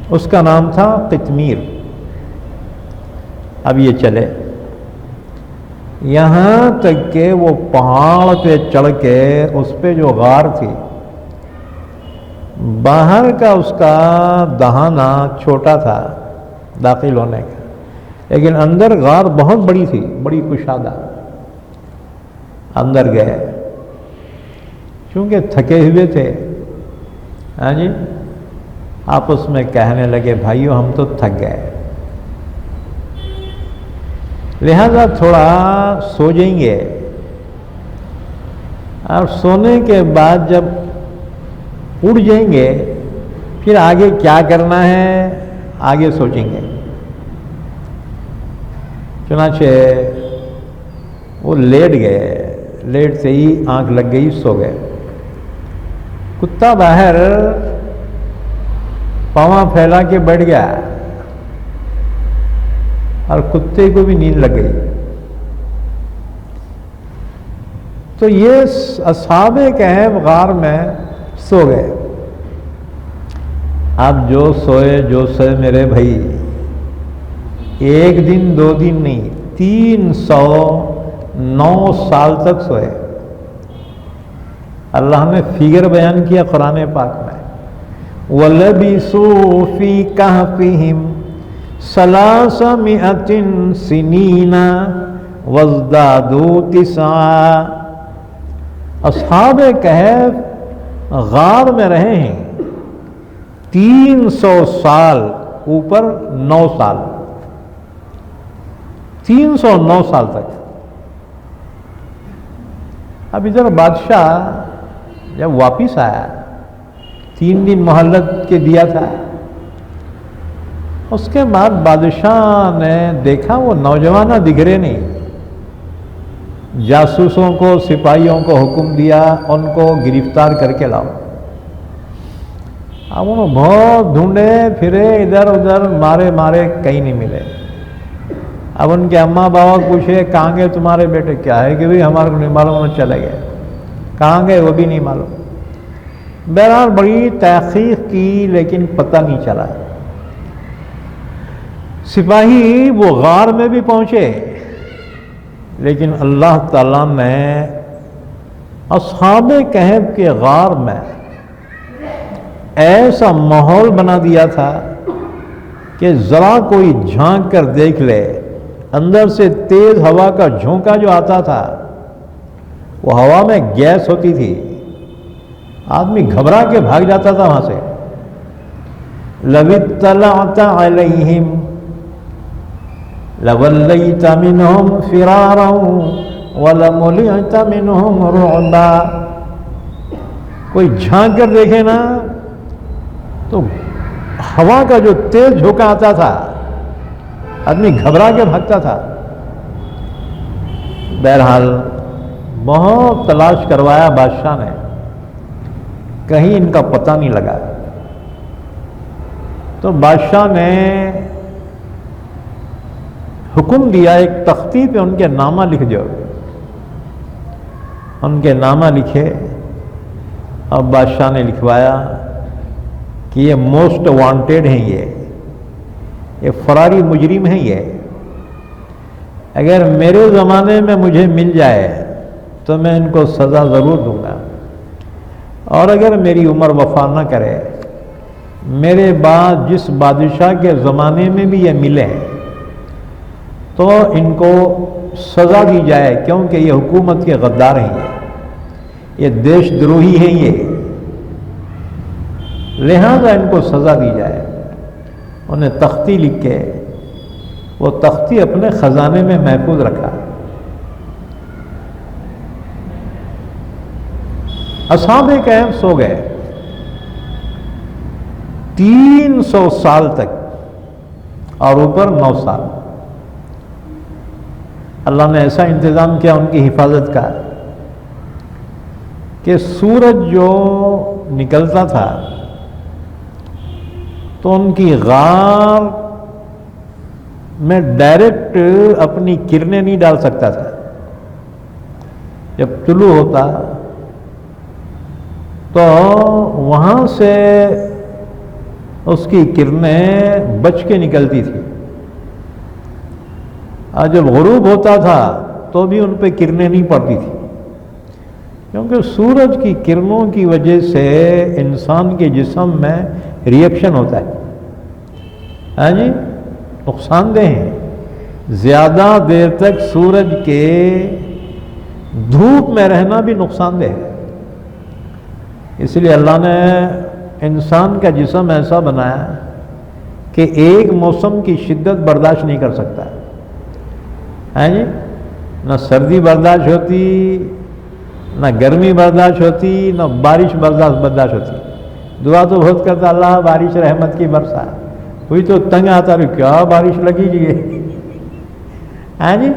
اس کا نام تھا قطمیر۔ اب یہ چلے یہاں تک کہ وہ پہاڑ پہ چڑھ کے اس پہ جو غار تھی، باہر کا اس کا دہانہ چھوٹا تھا داخل ہونے کا، لیکن اندر غار بہت بڑی تھی، بڑی کشادہ۔ اندر گئے، چونکہ تھکے ہوئے تھے، ہاں جی، آپس میں کہنے لگے بھائیو ہم تو تھک گئے، لہذا تھوڑا سو جائیں گے، اور سونے کے بعد جب اٹھ جائیں گے پھر آگے کیا کرنا ہے آگے سوچیں گے۔ چنانچہ وہ لیٹ گئے، لیٹ سے ہی آنکھ لگ گئی، سو گئے۔ کتا باہر پاؤں پھیلا کے بیٹھ گیا اور کتے کو بھی نیند لگ گئی۔ تو یہ اصحاب کہف غار میں سو گئے۔ اب جو سوئے میرے بھائی، 1 دن 2 دن نہیں، 309 سال تک سوئے۔ اللہ نے فگر بیان کیا قرآن پاک میں، وَلَبِثُوا فِي كَهْفِهِمْ 300 سِنِينَ وَازْدَادُوا 9۔ اصحاب کہف غار میں رہے ہیں 300 سال، اوپر 9 سال، 309 سال تک۔ اب ادھر بادشاہ جب واپس آیا، 3 دن مہلت کے دیا تھا، اس کے بعد بادشاہ نے دیکھا وہ نوجوانہ دکھ رہے نہیں، جاسوسوں کو، سپاہیوں کو حکم دیا ان کو گرفتار کر کے لاؤ۔ اب انہوں بہت ڈھونڈے پھرے ادھر ادھر، مارے کہیں نہیں ملے۔ اب ان کے اماں بابا پوچھے کہاں گئے تمہارے بیٹے؟ کیا ہے کہ بھی ہمارے کو نہیں معلوم، چلے گئے، کہاں گئے وہ بھی نہیں معلوم۔ بہرحال بڑی تحقیق کی لیکن پتہ نہیں چلا۔ سپاہی وہ غار میں بھی پہنچے، لیکن اللہ تعالیٰ نے اصحاب کہف کے غار میں ایسا ماحول بنا دیا تھا کہ ذرا کوئی جھانک کر دیکھ لے، اندر سے تیز ہوا کا جھونکا جو آتا تھا، وہ ہوا میں گیس ہوتی تھی، آدمی گھبرا کے بھاگ جاتا تھا وہاں سے۔ لو اطلعت علیہم لولیت منہم فرارا ولملئت منہم رعبا. کوئی جھانک کر دیکھے نا تو ہوا کا جو تیز جھونکا آتا تھا آدمی گھبرا کے بھاگتا تھا. بہرحال بہت تلاش کروایا بادشاہ نے، کہیں ان کا پتہ نہیں لگا. تو بادشاہ نے حکم دیا ایک تختی پہ ان کے نامہ لکھ دو. ان کے نامہ لکھے. اب بادشاہ نے لکھوایا کہ یہ موسٹ وانٹیڈ ہیں، یہ فراری مجرم ہیں، یہ اگر میرے زمانے میں مجھے مل جائے تو میں ان کو سزا ضرور دوں گا، اور اگر میری عمر وفا نہ کرے، میرے بعد جس بادشاہ کے زمانے میں بھی یہ ملے تو ان کو سزا دی جائے، کیونکہ یہ حکومت کے غدار ہیں، یہ دیش دروہی ہیں، یہ لہذا ان کو سزا دی جائے. انہیں تختی لکھ کے وہ تختی اپنے خزانے میں محفوظ رکھا. اصحاب کہف سو گئے 300 سال تک، اور اوپر 9 سال. اللہ نے ایسا انتظام کیا ان کی حفاظت کا کہ سورج جو نکلتا تھا تو ان کی غار میں ڈائریکٹ اپنی کرنیں نہیں ڈال سکتا تھا. جب طلوع ہوتا تو وہاں سے اس کی کرنیں بچ کے نکلتی تھی، اور جب غروب ہوتا تھا تو بھی ان پہ کرنیں نہیں پڑتی تھی، کیونکہ سورج کی کرنوں کی وجہ سے انسان کے جسم میں ریئیکشن ہوتا ہے. ہاں جی، نقصان دہ ہیں. زیادہ دیر تک سورج کے دھوپ میں رہنا بھی نقصان دہ ہے. اس لیے اللہ نے انسان کا جسم ایسا بنایا کہ ایک موسم کی شدت برداشت نہیں کر سکتا. ہاں جی، نہ سردی برداشت ہوتی، نہ گرمی برداشت ہوتی، نہ بارش برداشت ہوتی. دعا تو بہت کرتا اللہ بارش رحمت کی برسا، کوئی تو تنگ آتا رہی کیا بارش لگی جی. ہاں جی،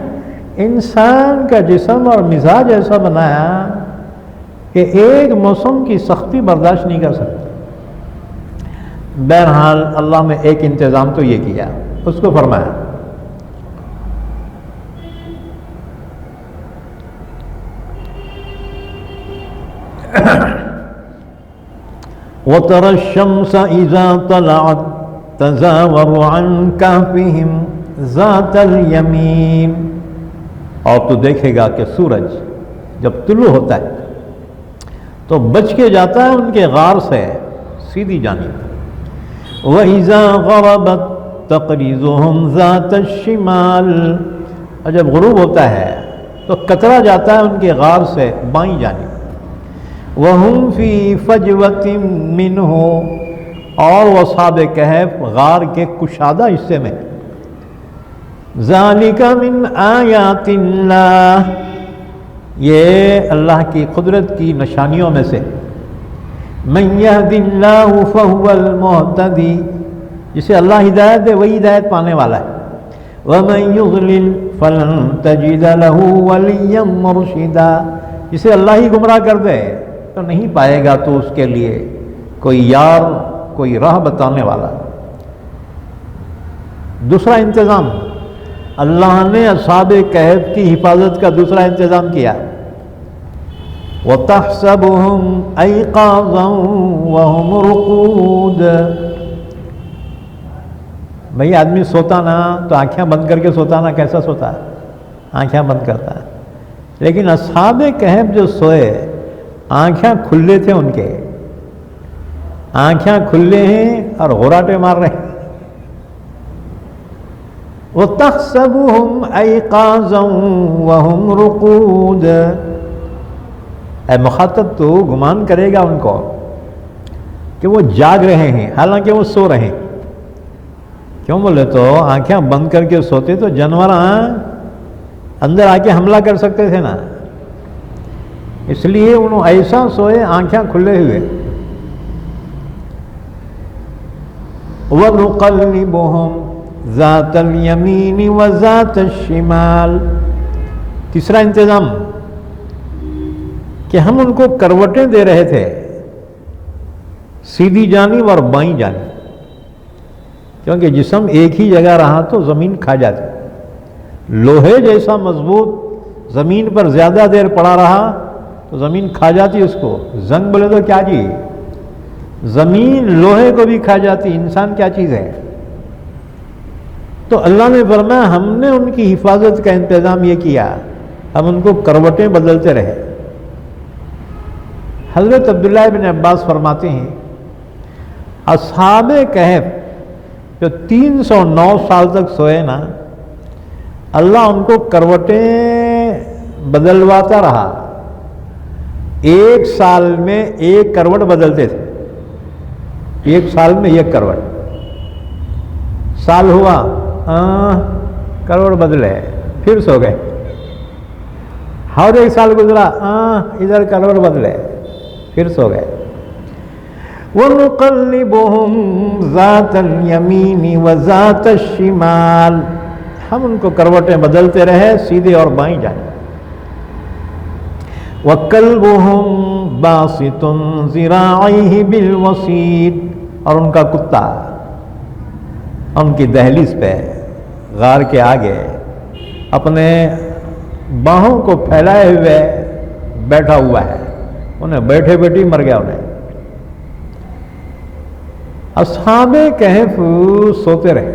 انسان کا جسم اور مزاج ایسا بنایا کہ ایک موسم کی سختی برداشت نہیں کر سکتا. بہرحال اللہ نے ایک انتظام تو یہ کیا، اس کو فرمایا وَتَرَى الشَّمْسَ إِذَا طَلَعَتْ تَزَاوَرُ عَنْ كَهْفِهِمْ ذَاتَ الْيَمِينِ. اور تو دیکھے گا کہ سورج جب طلوع ہوتا ہے تو بچ کے جاتا ہے ان کے غار سے سیدھی جانب. وَإِذَا غَرَبَتْ تَقْرِضُهُمْ ذَاتَ الشِّمَالِ. اور جب غروب ہوتا ہے تو کترا جاتا ہے ان کے غار سے بائیں جانب. وَهُمْ فِي فَجْوَةٍ مِّنْهُ. اور وہ اصحاب کہف غار کے کشادہ حصے میں. ذَلِكَ مِنْ آیَاتِ اللَّهِ. یہ اللہ کی قدرت کی نشانیوں میں سے. مَنْ يَهْدِ اللَّهُ فَهُوَ الْمُهْتَدِي. جسے اللہ ہدایت دے وہی ہدایت پانے والا ہے. وَمَنْ يُضْلِلْ فَلَنْ تَجِدَ لَهُ وَلِيًّا مُرْشِدًا. جسے اللہ ہی گمراہ کر دے تو نہیں پائے گا تو اس کے لیے کوئی یار، کوئی راہ بتانے والا. دوسرا انتظام اللہ نے اصحاب کہف کی حفاظت کا دوسرا انتظام کیا. وَتَحْسَبُهُمْ أَيْقَاظًا وَهُمْ رُقُودٌ. بھئی آدمی سوتا نا تو آنکھیں بند کر کے سوتا نا، کیسا سوتا ہے؟ آنکھیں بند کرتا ہے. لیکن اصحاب کہف جو سوئے آنکھیں کھلے تھے، ان کے آنکھیں کھلے ہیں اور غراٹے مار رہے ہیں. وَتَحْسَبُهُمْ أَيْقَاظًا وَهُمْ رُقُودٌ. اے مخاطب تو گمان کرے گا ان کو کہ وہ جاگ رہے ہیں حالانکہ وہ سو رہے ہیں. کیوں بولے تو آنکھیں بند کر کے سوتے تو جانور اندر آ کے حملہ کر سکتے تھے نا، اس لیے انہوں ایسا سوئے آنکھیں کھلے ہوئے. وَنُقَلِّبُهُمْ ذَاتَ الْيَمِينِ وَذَاتَ الشِّمَالِ. تیسرا انتظام کہ ہم ان کو کروٹیں دے رہے تھے، سیدھی جانب اور بائیں جانب، کیونکہ جسم ایک ہی جگہ رہا تو زمین کھا جاتی. لوہے جیسا مضبوط زمین پر زیادہ دیر پڑا رہا تو زمین کھا جاتی اس کو. زنگ بولے تو کیا جی، زمین لوہے کو بھی کھا جاتی، انسان کیا چیز ہے. تو اللہ نے فرمایا ہم نے ان کی حفاظت کا انتظام یہ کیا، ہم ان کو کروٹیں بدلتے رہے. حضرت عبداللہ بن عباس فرماتے ہیں اصحاب کہف جو 309 سال تک سوئے نا، اللہ ان کو کروٹیں بدلواتا رہا. 1 سال میں 1 کروٹ بدلتے تھے، 1 سال میں 1 کروٹ. سال ہوا کروٹ بدلے، پھر سو گئے. اور 1 سال گزرا ادھر کروٹ بدلے، پھر سو گئے. وَنُقَلِّبُهُمْ ذَاتَ الْيَمِينِ وَذَاتَ الشِّمَالِ. ہم ان کو کروٹیں بدلتے رہے سیدھے اور بائیں جانب. وَكَلْبُهُمْ بَاسِطٌ ذِرَاعَيْهِ بِالْوَصِيدِ. اور ان کا کتا ان کی دہلیز پہ غار کے آگے اپنے باہوں کو پھیلائے ہوئے بیٹھا ہوا ہے، انہیں بیٹھے بیٹھے مر گیا. انہیں اصحاب کہف سوتے رہے.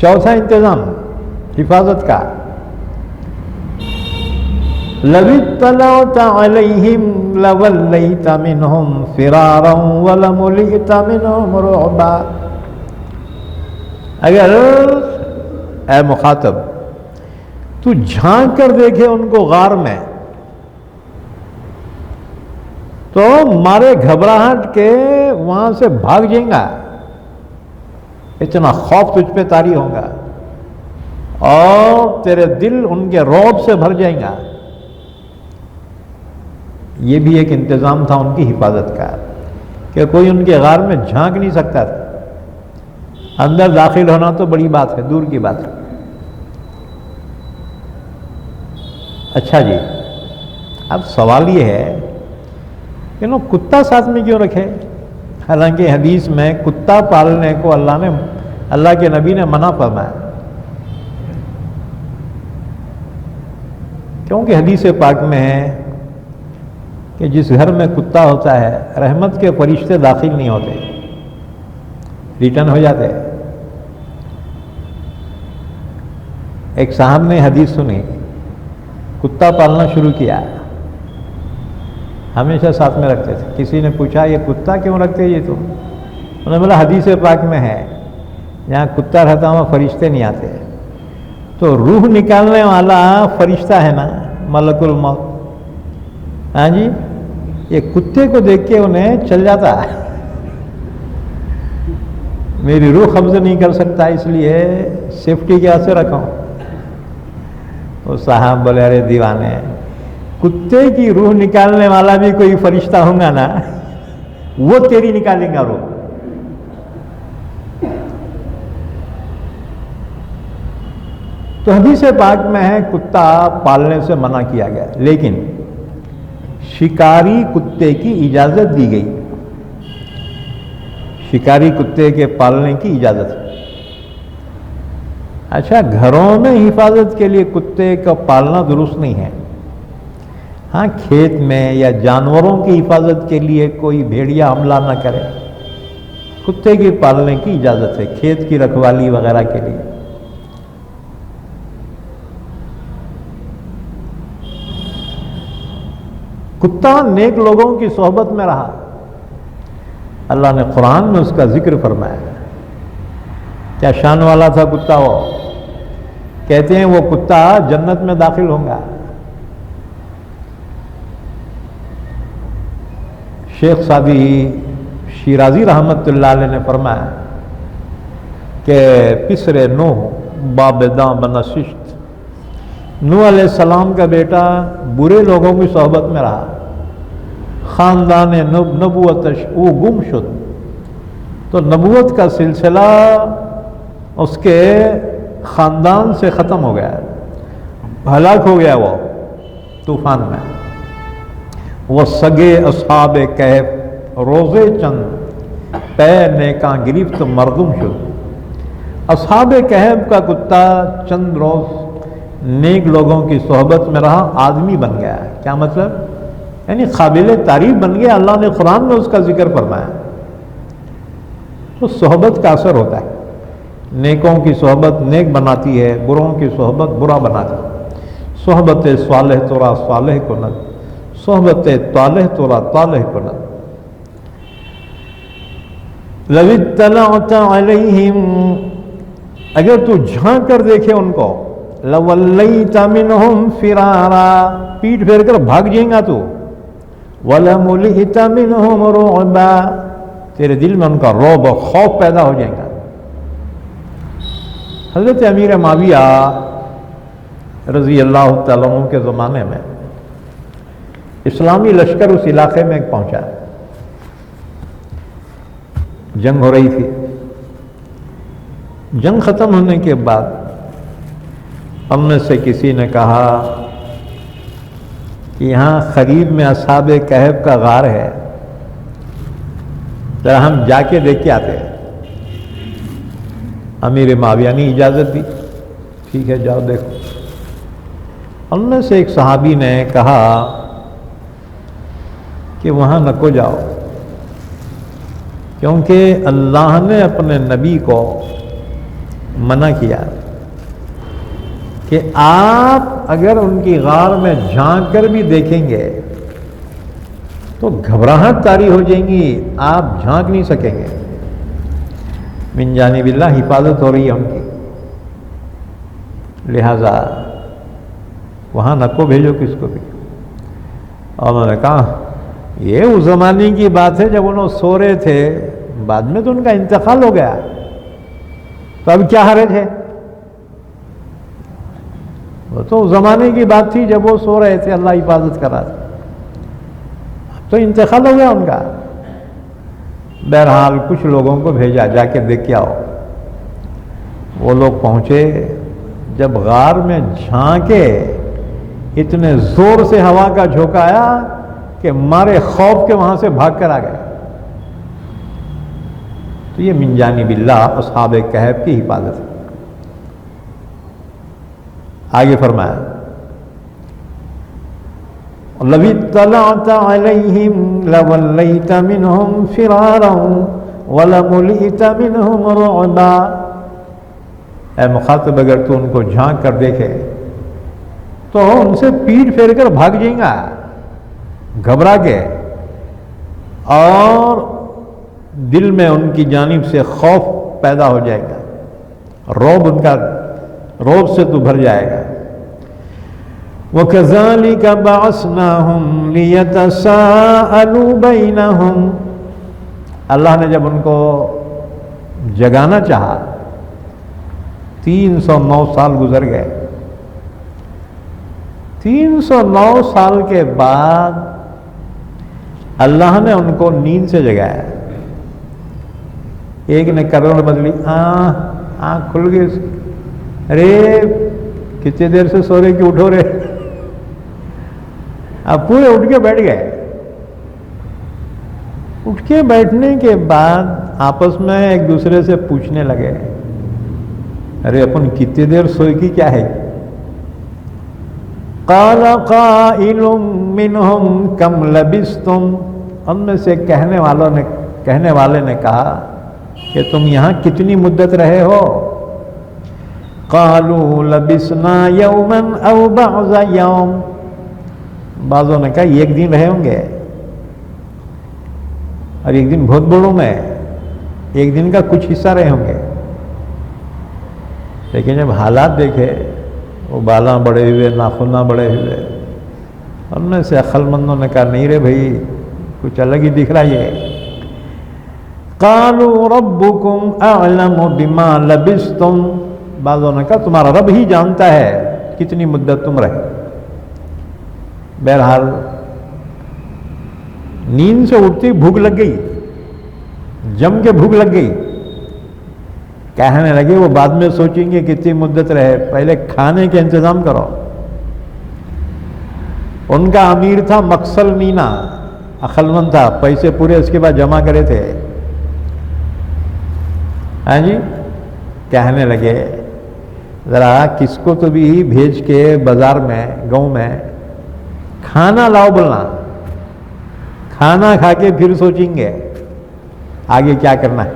چوتھا انتظام حفاظت کا، لَوِ اطَّلَعْتَ عَلَيْهِمْ لَوَلَّيْتَ مِنْهُمْ فِرَارًا وَلَمُلِئْتَ مِنْهُمْ رُعْبًا. اگر اے مخاطب تو جھانک کر دیکھے ان کو غار میں تو مارے گھبراہٹ کے وہاں سے بھاگ جائیں گا، اتنا خوف تجھ پہ طاری ہوگا اور تیرے دل ان کے رعب سے بھر جائیں گا. یہ بھی ایک انتظام تھا ان کی حفاظت کا کہ کوئی ان کے غار میں جھانک نہیں سکتا تھا. اندر داخل ہونا تو بڑی بات ہے، دور کی بات ہے. اچھا جی، اب سوال یہ ہے کہ لوگ کتا ساتھ میں کیوں رکھے؟ حالانکہ حدیث میں کتا پالنے کو اللہ کے نبی نے منع فرمایا. کیونکہ حدیث پاک میں ہے کہ جس گھر میں کتا ہوتا ہے رحمت کے فرشتے داخل نہیں ہوتے، ریٹرن ہو جاتے. ایک صاحب نے حدیث سنی، کتا پالنا شروع کیا، ہمیشہ ساتھ میں رکھتے تھے. کسی نے پوچھا یہ کتا کیوں رکھتے یہ تم؟ انہوں نے بولا حدیث پاک میں ہے جہاں کتا رہتا وہاں فرشتے نہیں آتے. تو روح نکالنے والا فرشتہ ہے نا، ملک الموت. ہاں جی، یہ کتے کو دیکھ کے انہیں چل جاتا ہے، میری روح قبض نہیں کر سکتا، اس لیے سیفٹی کے سے رکھا ہوں. وہ صاحب بولے ارے دیوانے، کتے کی روح نکالنے والا بھی کوئی فرشتہ ہوگا نا، وہ تیری نکالیں گا روح. تو حدیث پاک میں ہے کتا پالنے سے منع کیا گیا، لیکن شکاری کتے کی اجازت دی گئی. شکاری کتے کے پالنے کی اجازت. اچھا، گھروں میں حفاظت کے لیے کتے کا پالنا درست نہیں ہے. ہاں، کھیت میں یا جانوروں کی حفاظت کے لیے کوئی بھیڑیا حملہ نہ کرے، کتے کی پالنے کی اجازت ہے، کھیت کی رکھوالی وغیرہ کے لیے. کتا نیک لوگوں کی صحبت میں رہا، اللہ نے قرآن میں اس کا ذکر فرمایا. کیا شان والا تھا کتا؟ وہ کہتے ہیں وہ کتا جنت میں داخل ہوگا. شیخ سعدی شیرازی رحمت اللہ علیہ نے فرمایا کہ پسر نوح بابداں بنشست، نوح علیہ السلام کا بیٹا برے لوگوں کی صحبت میں رہا، خاندان نبوتش او گم شد، تو نبوت کا سلسلہ اس کے خاندان سے ختم ہو گیا، ہلاک ہو گیا وہ طوفان میں۔ وہ سگے اصحاب کہف روزے چند پے نیکاں گرفت مردم شد، اصحاب کہف کا کتا چند روز نیک لوگوں کی صحبت میں رہا، آدمی بن گیا۔ کیا مطلب؟ یعنی قابل تعریف بن گیا۔ اللہ نے قرآن میں اس کا ذکر فرمایا۔ تو صحبت کا اثر ہوتا ہے، نیکوں کی صحبت نیک بناتی ہے، بروں کی صحبت برا بناتی ہے۔ صحبت صالح تورا صالح کند، صحبت طالح تورا طالح کند۔ لو اطلعت علیہم، اگر تو جھانک کر دیکھے ان کو، لولیت منہم فرارا، پیٹ پھیر کر بھاگ جائیں گا تو، ولملئت منہم رعبا، تیرے دل میں ان کا رعب اور خوف پیدا ہو جائے گا۔ حضرت امیر معاویہ رضی اللہ تعالیٰ عنہ کے زمانے میں اسلامی لشکر اس علاقے میں پہنچا، جنگ ہو رہی تھی۔ جنگ ختم ہونے کے بعد ہم میں سے کسی نے کہا کہ یہاں قریب میں اصحاب کہف کا غار ہے، ذرا ہم جا کے دیکھ کے آتے ہیں۔ امیر معاویہ نے اجازت دی، ٹھیک ہے جاؤ دیکھو۔ ان میں سے ایک صحابی نے کہا کہ وہاں نہ کو جاؤ، کیونکہ اللہ نے اپنے نبی کو منع کیا کہ آپ اگر ان کی غار میں جھانک کر بھی دیکھیں گے تو گھبراہٹ طاری ہو جائیں گی، آپ جھانک نہیں سکیں گے۔ من جانب اللہ حفاظت ہو رہی ہے ان کی، لہذا وہاں نہ کو بھیجو کس کو بھی۔ اور انہوں نے کہا یہ اس زمانے کی بات ہے جب انہوں سو رہے تھے، بعد میں تو ان کا انتقال ہو گیا، تو اب کیا حرج ہے؟ وہ تو اس زمانے کی بات تھی جب وہ سو رہے تھے، اللہ حفاظت کر رہا تھا، اب تو انتقال ہو گیا ان کا۔ بہرحال کچھ لوگوں کو بھیجا، جا کے دیکھ کے آؤ۔ وہ لوگ پہنچے، جب غار میں جھانکے اتنے زور سے ہوا کا جھونکا آیا کہ مارے خوف کے وہاں سے بھاگ کر آ گئے۔ تو یہ من جانب اللہ اصحاب کہف کی حفاظت ہے۔ آگے فرمایا لو اطلعت علیہم لولیت منہم فرارا ولملئت منہم رعبا، اے مخاطب اگر تو ان کو جھانک کر دیکھے تو ان سے پیٹ پھیر کر بھاگ جائیں گا گھبرا کے، اور دل میں ان کی جانب سے خوف پیدا ہو جائے گا، رعب ان کا رعب سے تو بھر جائے گا۔ وَكَذَلِكَ بَعَثْنَاهُمْ لِيَتَسَاءَلُوا بَيْنَهُمْ، اللہ نے جب ان کو جگانا چاہا، 309 سال گزر گئے، 309 سال کے بعد اللہ نے ان کو نیند سے جگایا۔ ایک نے کروڑ بدلی، آنکھ کھل گئی اس کی، ارے کتنے دیر سے سو رہے کہ اٹھو رہے، اب پورے اٹھ کے بیٹھ گئے۔ اٹھ کے بیٹھنے کے بعد آپس میں ایک دوسرے سے پوچھنے لگے، ارے اپن کتنے دیر سوئی کی کیا ہے؟ قال قائل منہم کم لبستم، ان میں سے کہنے والے نے کہا کہ تم یہاں کتنی مدت رہے ہو؟ قالوا لبسنا یوما او بعض یوم، بعضوں نے کہا ایک دن رہے ہوں گے، اور ایک دن بہت بڑوں میں ایک دن کا کچھ حصہ رہے ہوں گے۔ لیکن جب حالات دیکھے، وہ بالاں بڑے ہوئے، ناخناں بڑے ہوئے، ان میں سے عقل مندوں نے کہا نہیں رے بھائی، کچھ الگ ہی دکھ رہا ہے۔ قالوا ربكم اعلم بما لبثتم، بعضوں نے کہا تمہارا رب ہی جانتا ہے کتنی مدت تم رہے۔ بہرحال نیند سے اٹھتی بھوک لگ گئی، جم کے بھوک لگ گئی، کہنے لگے وہ بعد میں سوچیں گے کتنی مدت رہے، پہلے کھانے کے انتظام کرو۔ ان کا امیر تھا مقسل مینا، عقلمند تھا، پیسے پورے اس کے بعد جمع کرے تھے۔ ہاں جی، کہنے لگے ذرا کس کو تو بھی بھیج کے بازار میں گاؤں میں کھانا لاؤ، بولنا کھانا کھا کے پھر سوچیں گے آگے کیا کرنا ہے۔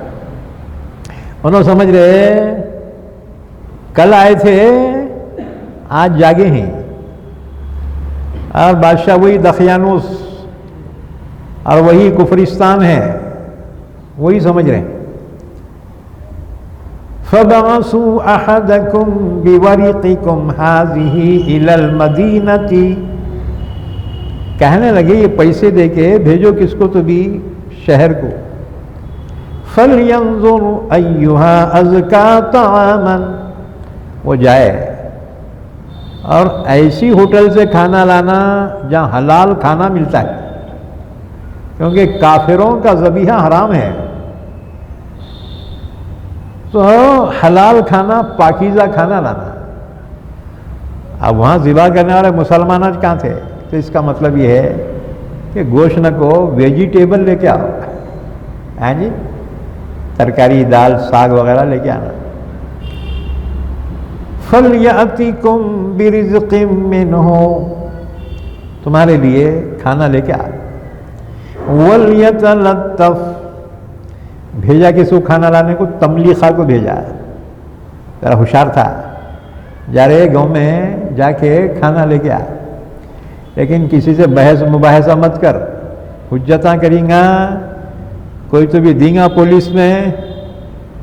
انہوں سمجھ رہے کل آئے تھے آج جاگے ہیں، اور بادشاہ وہی دقیانوس اور وہی کفرستان ہے، وہی سمجھ رہے ہیں۔ فَبَعَثُوا أَحَدَكُمْ بِوَرِقِكُمْ هَذِهِ إِلَى الْمَدِينَةِ، کہنے لگے یہ پیسے دے کے بھیجو کس کو تو بھی شہر کو، فَلْيَنظُرْ أَيُّهَا أَزْكَىٰ طَعَامًا، وہ جائے اور ایسی ہوٹل سے کھانا لانا جہاں حلال کھانا ملتا ہے، کیونکہ کافروں کا ذبیحہ حرام ہے، تو حلال کھانا پاکیزہ کھانا لانا۔ اب وہاں ذبح کرنے والے مسلمان آج کہاں تھے؟ تو اس کا مطلب یہ ہے کہ گوشت نہ کو ویجیٹیبل لے کے آؤ، ہاں جی، ترکاری دال ساگ وغیرہ لے کے آنا۔ فَلْيَأْتِكُمْ بِرِزْقٍ مِّنْهُ، تمہارے لیے کھانا لے کے آ۔ وَلْيَتَلَطَّفْ، بھیجا کس کو کھانا لانے کو؟ تملیخہ کو بھیجا، ذرا ہوشیار تھا، جا رہے گاؤں میں جا کے کھانا لے کے آ، لیکن کسی سے بحث مباحثہ مت کر، حجتاں کریں گا، کوئی تو بھی دیں گا پولیس میں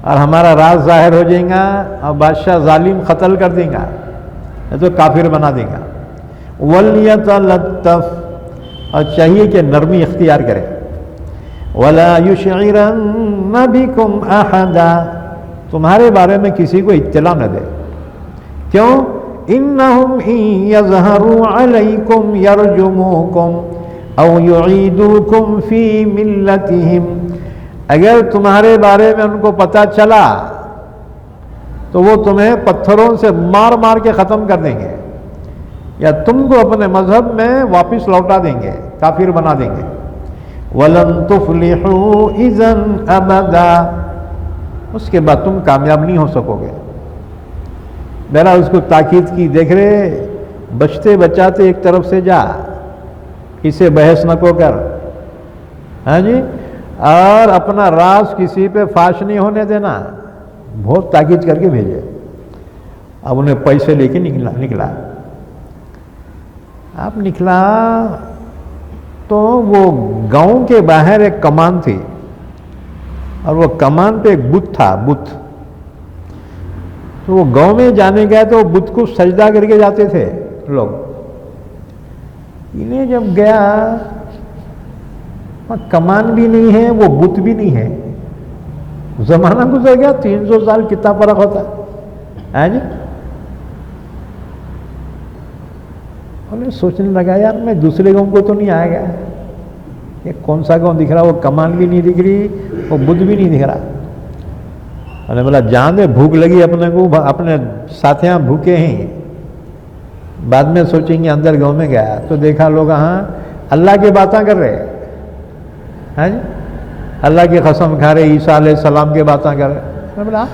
اور ہمارا راز ظاہر ہو جائے گا اور بادشاہ ظالم قتل کر دیں گا، نہیں تو کافر بنا دیں گا۔ وَلْيَتَلَطَّفْ، اور چاہیے کہ نرمی اختیار کرے۔ وَلَا يُشْعِرَنَّ بِكُمْ أَحَدًا، تمہارے بارے میں کسی کو اطلاع نہ دے، کیوں؟ إِنَّهُمْ إِن يَظْهَرُوا عَلَيْكُمْ يَرْجُمُوكُمْ أَوْ يُعِيدُوكُمْ فِي مِلَّتِهِمْ، اگر تمہارے بارے میں ان کو پتہ چلا تو وہ تمہیں پتھروں سے مار مار کے ختم کر دیں گے، یا تم کو اپنے مذہب میں واپس لوٹا دیں گے، کافر بنا دیں گے۔ وَلَن تُفْلِحُوا إِذًا أَبَدًا، اس کے بعد تم کامیاب نہیں ہو سکو گے۔ بہرحال اس کو تاکید کی، دیکھ رہے بچتے بچاتے ایک طرف سے جا، اسے بحث نہ کو کر، ہاں جی، اور اپنا راز کسی پہ فاش نہیں ہونے دینا، بہت تاکید کر کے بھیجے۔ اب انہیں پیسے لے کے نکلا، اب نکلا تو وہ گاؤں کے باہر ایک کمان تھی، اور وہ کمان پہ ایک بت تھا، بت، تو وہ گاؤں میں جانے گئے تو وہ بت کو سجدہ کر کے جاتے تھے لوگ۔ انہیں جب گیا کمان بھی نہیں ہے، وہ بت بھی نہیں ہے، زمانہ گزر گیا، 300 سال کتنا فرق ہوتا ہے جی۔ انہیں سوچنے لگا یار میں دوسرے گاؤں کو تو نہیں آیا گیا، یہ کون سا گاؤں دکھ رہا، وہ کمان بھی نہیں دکھ رہی، وہ بت بھی نہیں دکھ رہا۔ انہوں نے بولا جان دے، بھوک لگی اپنے کو، اپنے ساتھیاں بھوکے ہیں، بعد میں سوچیں گے۔ اندر گاؤں میں گیا تو دیکھا لوگ ہاں اللہ کی باتیں کر رہے، ہاں جی، اللہ کی قسم کھا رہے، عیسیٰ علیہ السلام کی باتیں کر رہے۔ میں بولا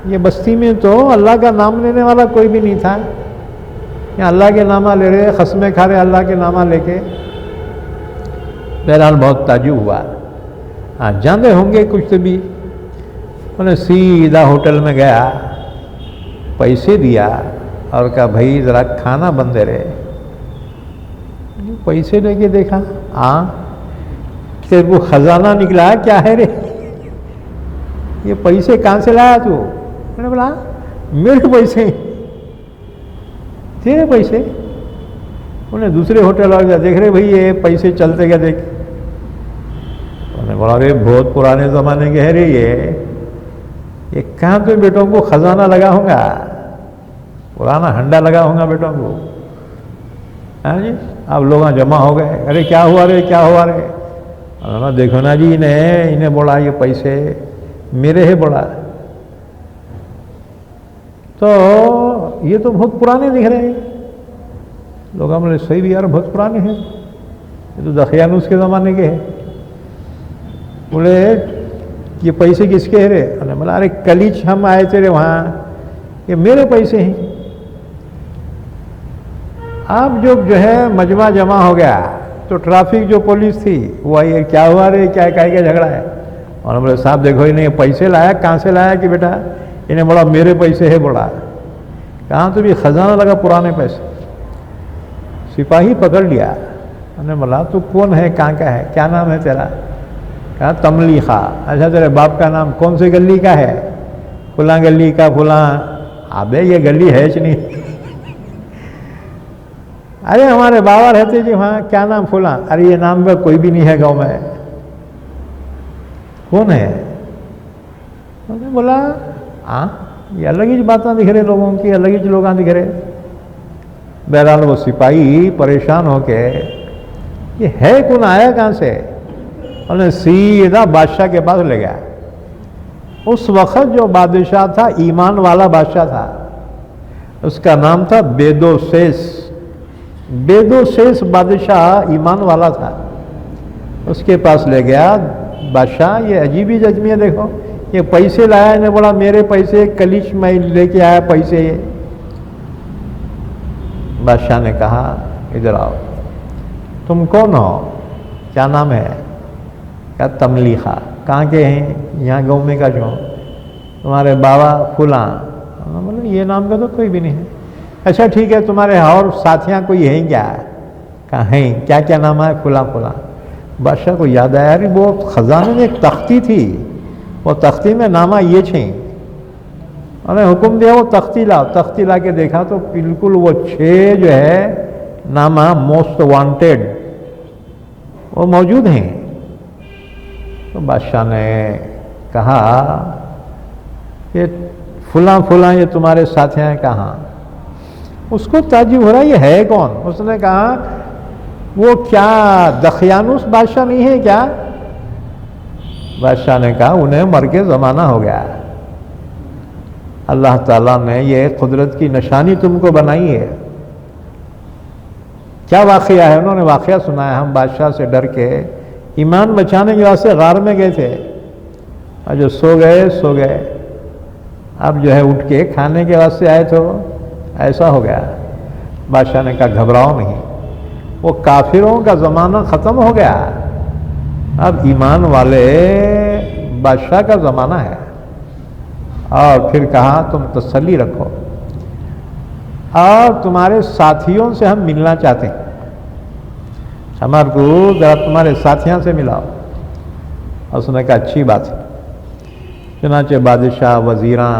یہ بستی میں تو اللہ کا نام لینے والا کوئی بھی نہیں تھا، یہاں اللہ کے نامہ لے رہے، قسمیں کھا رہے اللہ کے نامہ لے کے۔ بہرحال بہت تعجب ہوا، ہاں جانے ہوں گے کچھ تو بھی۔ انہیں سیدھا ہوٹل میں گیا، پیسے دیا اور کہا بھائی ذرا کھانا بن دے رہے۔ پیسے لے کے دیکھا، ہاں تیرے کو خزانہ نکلا کیا ہے رے، یہ پیسے کہاں سے لایا تو؟ میں نے بولا میرے پیسے، تیرے پیسے؟ انہیں دوسرے ہوٹل اور دیکھ رہے بھائی یہ پیسے چلتے گئے، دیکھ، انہوں نے بولا ارے بہت پرانے زمانے کے ہے رے یہ کہاں تو بیٹوں کو خزانہ لگا ہوں گا، پرانا ہنڈا لگا ہوں گا بیٹوں کو. ہاں جی اب لوگ جمع ہو گئے، ارے کیا ہوا رے کیا ہوا رے. دیکھو نا جی انہیں بولا یہ پیسے میرے ہے بولا. تو یہ تو بہت پرانے دکھ رہے ہیں. لوگ بولے صحیح بھی یار بہت پرانے ہیں، یہ تو دقیانوس کے زمانے کے ہیں. بولے یہ پیسے کس کے ہیں رے؟ بولا ارے کلیچ ہم آئے تھے رے وہاں، یہ میرے پیسے ہیں. اب جو ہے مجمع جمع ہو گیا تو ٹرافک جو پولیس تھی وہ آئی، کیا ہوا رے کیا کہہ کے جھگڑا ہے. اور بولے صاحب دیکھو انہیں پیسے لایا، کہاں سے لایا کہ بیٹا؟ انہیں بولا میرے پیسے ہے بولا. کہاں تو بھی خزانہ لگا پرانے پیسے. سپاہی پکڑ لیا. انہیں بولا تو کون ہے، کہاں کا ہے، کیا نام ہے تیرا؟ کہا تملیخا. اچھا تیرے باپ کا نام کون سی گلی کا ہے؟ فلاں گلی کا فلاں. ابے یہ گلی ہے چ نہیں. ارے ہمارے بابا رہتے جی وہاں، کیا نام فلاں. ارے یہ نام کا کوئی بھی نہیں ہے گاؤں میں. کون ہے؟ انہوں نے بولا یہ الگ ہی باتیں دکھ رہے لوگوں کی، الگ ہی لوگ دکھ رہے. بہرحال وہ سپاہی پریشان ہو کے یہ ہے کون، آیا کہاں سے؟ انہوں نے سیدھا بادشاہ کے پاس لے گیا. اس وقت جو بادشاہ تھا ایمان والا بادشاہ تھا، اس کا نام تھا بیدوسیس. بیدوسیس بادشاہ ایمان والا تھا. اس کے پاس لے گیا. بادشاہ یہ عجیب ہی ججمی ہے، دیکھو یہ پیسے لایا. انہیں بولا میرے پیسے، کلیچ میں لے کے آیا پیسے. بادشاہ نے کہا ادھر آؤ، تم کون ہو، کیا نام ہے؟ کہا تملیخا. کہاں کے ہیں؟ یہاں گاؤں میں کا جو. تمہارے بابا فلاں. بولے یہ نام کا تو کوئی بھی نہیں ہے. اچھا ٹھیک ہے، تمہارے اور ساتھیاں کوئی ہیں کیا؟ کہا ہیں. کیا کیا نام ہے؟ فلاں فلاں. بادشاہ کو یاد آیا ارے وہ خزانے میں ایک تختی تھی، وہ تختی میں نامہ یہ چھیں. انہوں نے حکم دیا وہ تختی لاؤ. تختی لا کے دیکھا تو بالکل وہ 6 جو ہے نامہ موسٹ وانٹیڈ وہ موجود ہیں. تو بادشاہ نے کہا کہ فلاں فلاں یہ تمہارے ساتھی ہیں کہاں؟ اس کو تعجب ہو رہا یہ ہے کون؟ اس نے کہا وہ کیا دقیانوس بادشاہ نہیں ہے کیا؟ بادشاہ نے کہا انہیں مر کے زمانہ ہو گیا. اللہ تعالیٰ نے یہ قدرت کی نشانی تم کو بنائی ہے. کیا واقعہ ہے؟ انہوں نے واقعہ سنایا. ہم بادشاہ سے ڈر کے ایمان بچانے کے واسطے غار میں گئے تھے، اور جو سو گئے. اب جو ہے اٹھ کے کھانے کے واسطے آئے تو ایسا ہو گیا. بادشاہ نے کہا گھبراؤ نہیں، وہ کافروں کا زمانہ ختم ہو گیا، اب ایمان والے بادشاہ کا زمانہ ہے. اور پھر کہا تم تسلی رکھو، اور تمہارے ساتھیوں سے ہم ملنا چاہتے ہیں، ہمارے کو ذرا تمہارے ساتھیوں سے ملاؤ. اس نے کہا اچھی بات ہے. چنانچہ بادشاہ، وزیراں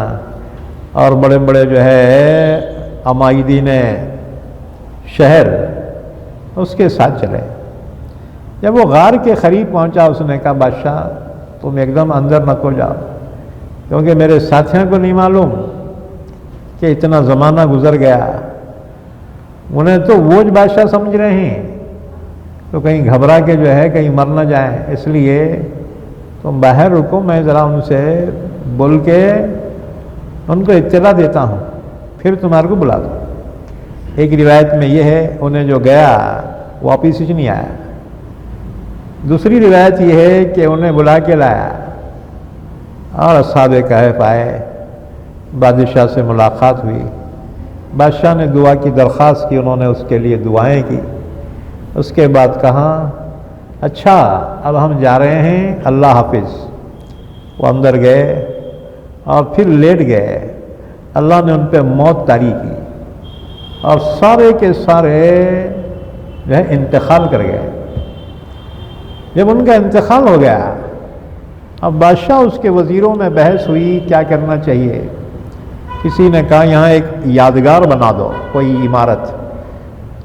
اور بڑے بڑے جو ہے عمائدین شہر اس کے ساتھ چلے. جب وہ غار کے قریب پہنچا اس نے کہا بادشاہ تم ایک دم اندر نہ کو جاؤ، کیونکہ میرے ساتھیوں کو نہیں معلوم کہ اتنا زمانہ گزر گیا. انہیں تو وہ بادشاہ سمجھ رہے ہیں، تو کہیں گھبرا کے جو ہے کہیں مر نہ جائیں، اس لیے تم باہر رکو، میں ذرا ان سے بول کے ان کو اطلاع دیتا ہوں، پھر تمہارے کو بلا دوں. ایک روایت میں یہ ہے انہیں جو گیا واپس ہی نہیں آیا. دوسری روایت یہ ہے کہ انہیں بلا کے لایا اور اصحاب کہف آئے، بادشاہ سے ملاقات ہوئی. بادشاہ نے دعا کی درخواست کی، انہوں نے اس کے لیے دعائیں کی. اس کے بعد کہا اچھا اب ہم جا رہے ہیں، اللہ حافظ. وہ اندر گئے اور پھر لیٹ گئے. اللہ نے ان پہ موت طاری کی اور سارے کے سارے جو ہے انتقال کر گئے. جب ان کا انتقال ہو گیا، اب بادشاہ اس کے وزیروں میں بحث ہوئی کیا کرنا چاہیے. کسی نے کہا یہاں ایک یادگار بنا دو، کوئی عمارت.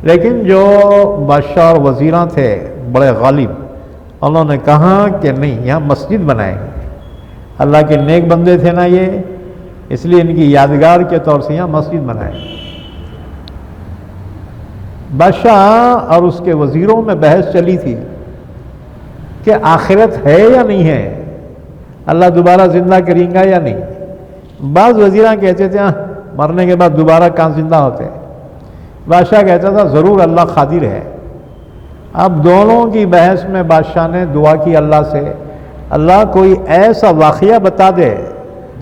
لیکن جو بادشاہ اور وزیراں تھے بڑے غالب، انہوں نے کہا کہ نہیں، یہاں مسجد بنائیں گے، اللہ کے نیک بندے تھے نا یہ، اس لیے ان کی یادگار کے طور سے یہاں مسجد بنائیں گے۔ بادشاہ اور اس کے وزیروں میں بحث چلی تھی کہ آخرت ہے یا نہیں ہے، اللہ دوبارہ زندہ کریں گا یا نہیں۔ بعض وزیراں کہتے تھے مرنے کے بعد دوبارہ کہاں زندہ ہوتے ہیں، بادشاہ کہتا تھا ضرور اللہ قادر ہے۔ اب دونوں کی بحث میں بادشاہ نے دعا کی اللہ سے، اللہ کوئی ایسا واقعہ بتا دے،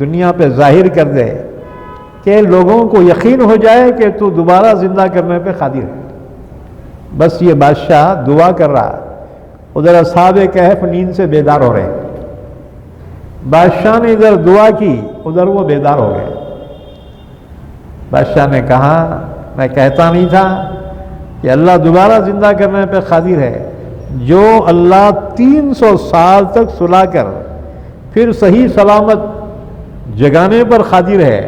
دنیا پہ ظاہر کر دے کہ لوگوں کو یقین ہو جائے کہ تو دوبارہ زندہ کرنے پہ قادر ہے۔ بس یہ بادشاہ دعا کر رہا، ادھر اصحاب کہف نیند سے بیدار ہو رہے، بادشاہ نے ادھر دعا کی، ادھر وہ بیدار ہو گئے۔ بادشاہ نے کہا میں کہتا نہیں تھا کہ اللہ دوبارہ زندہ کرنے پہ قادر ہے، جو اللہ 300 سال تک سلا کر پھر صحیح سلامت جگانے پر قادر ہے،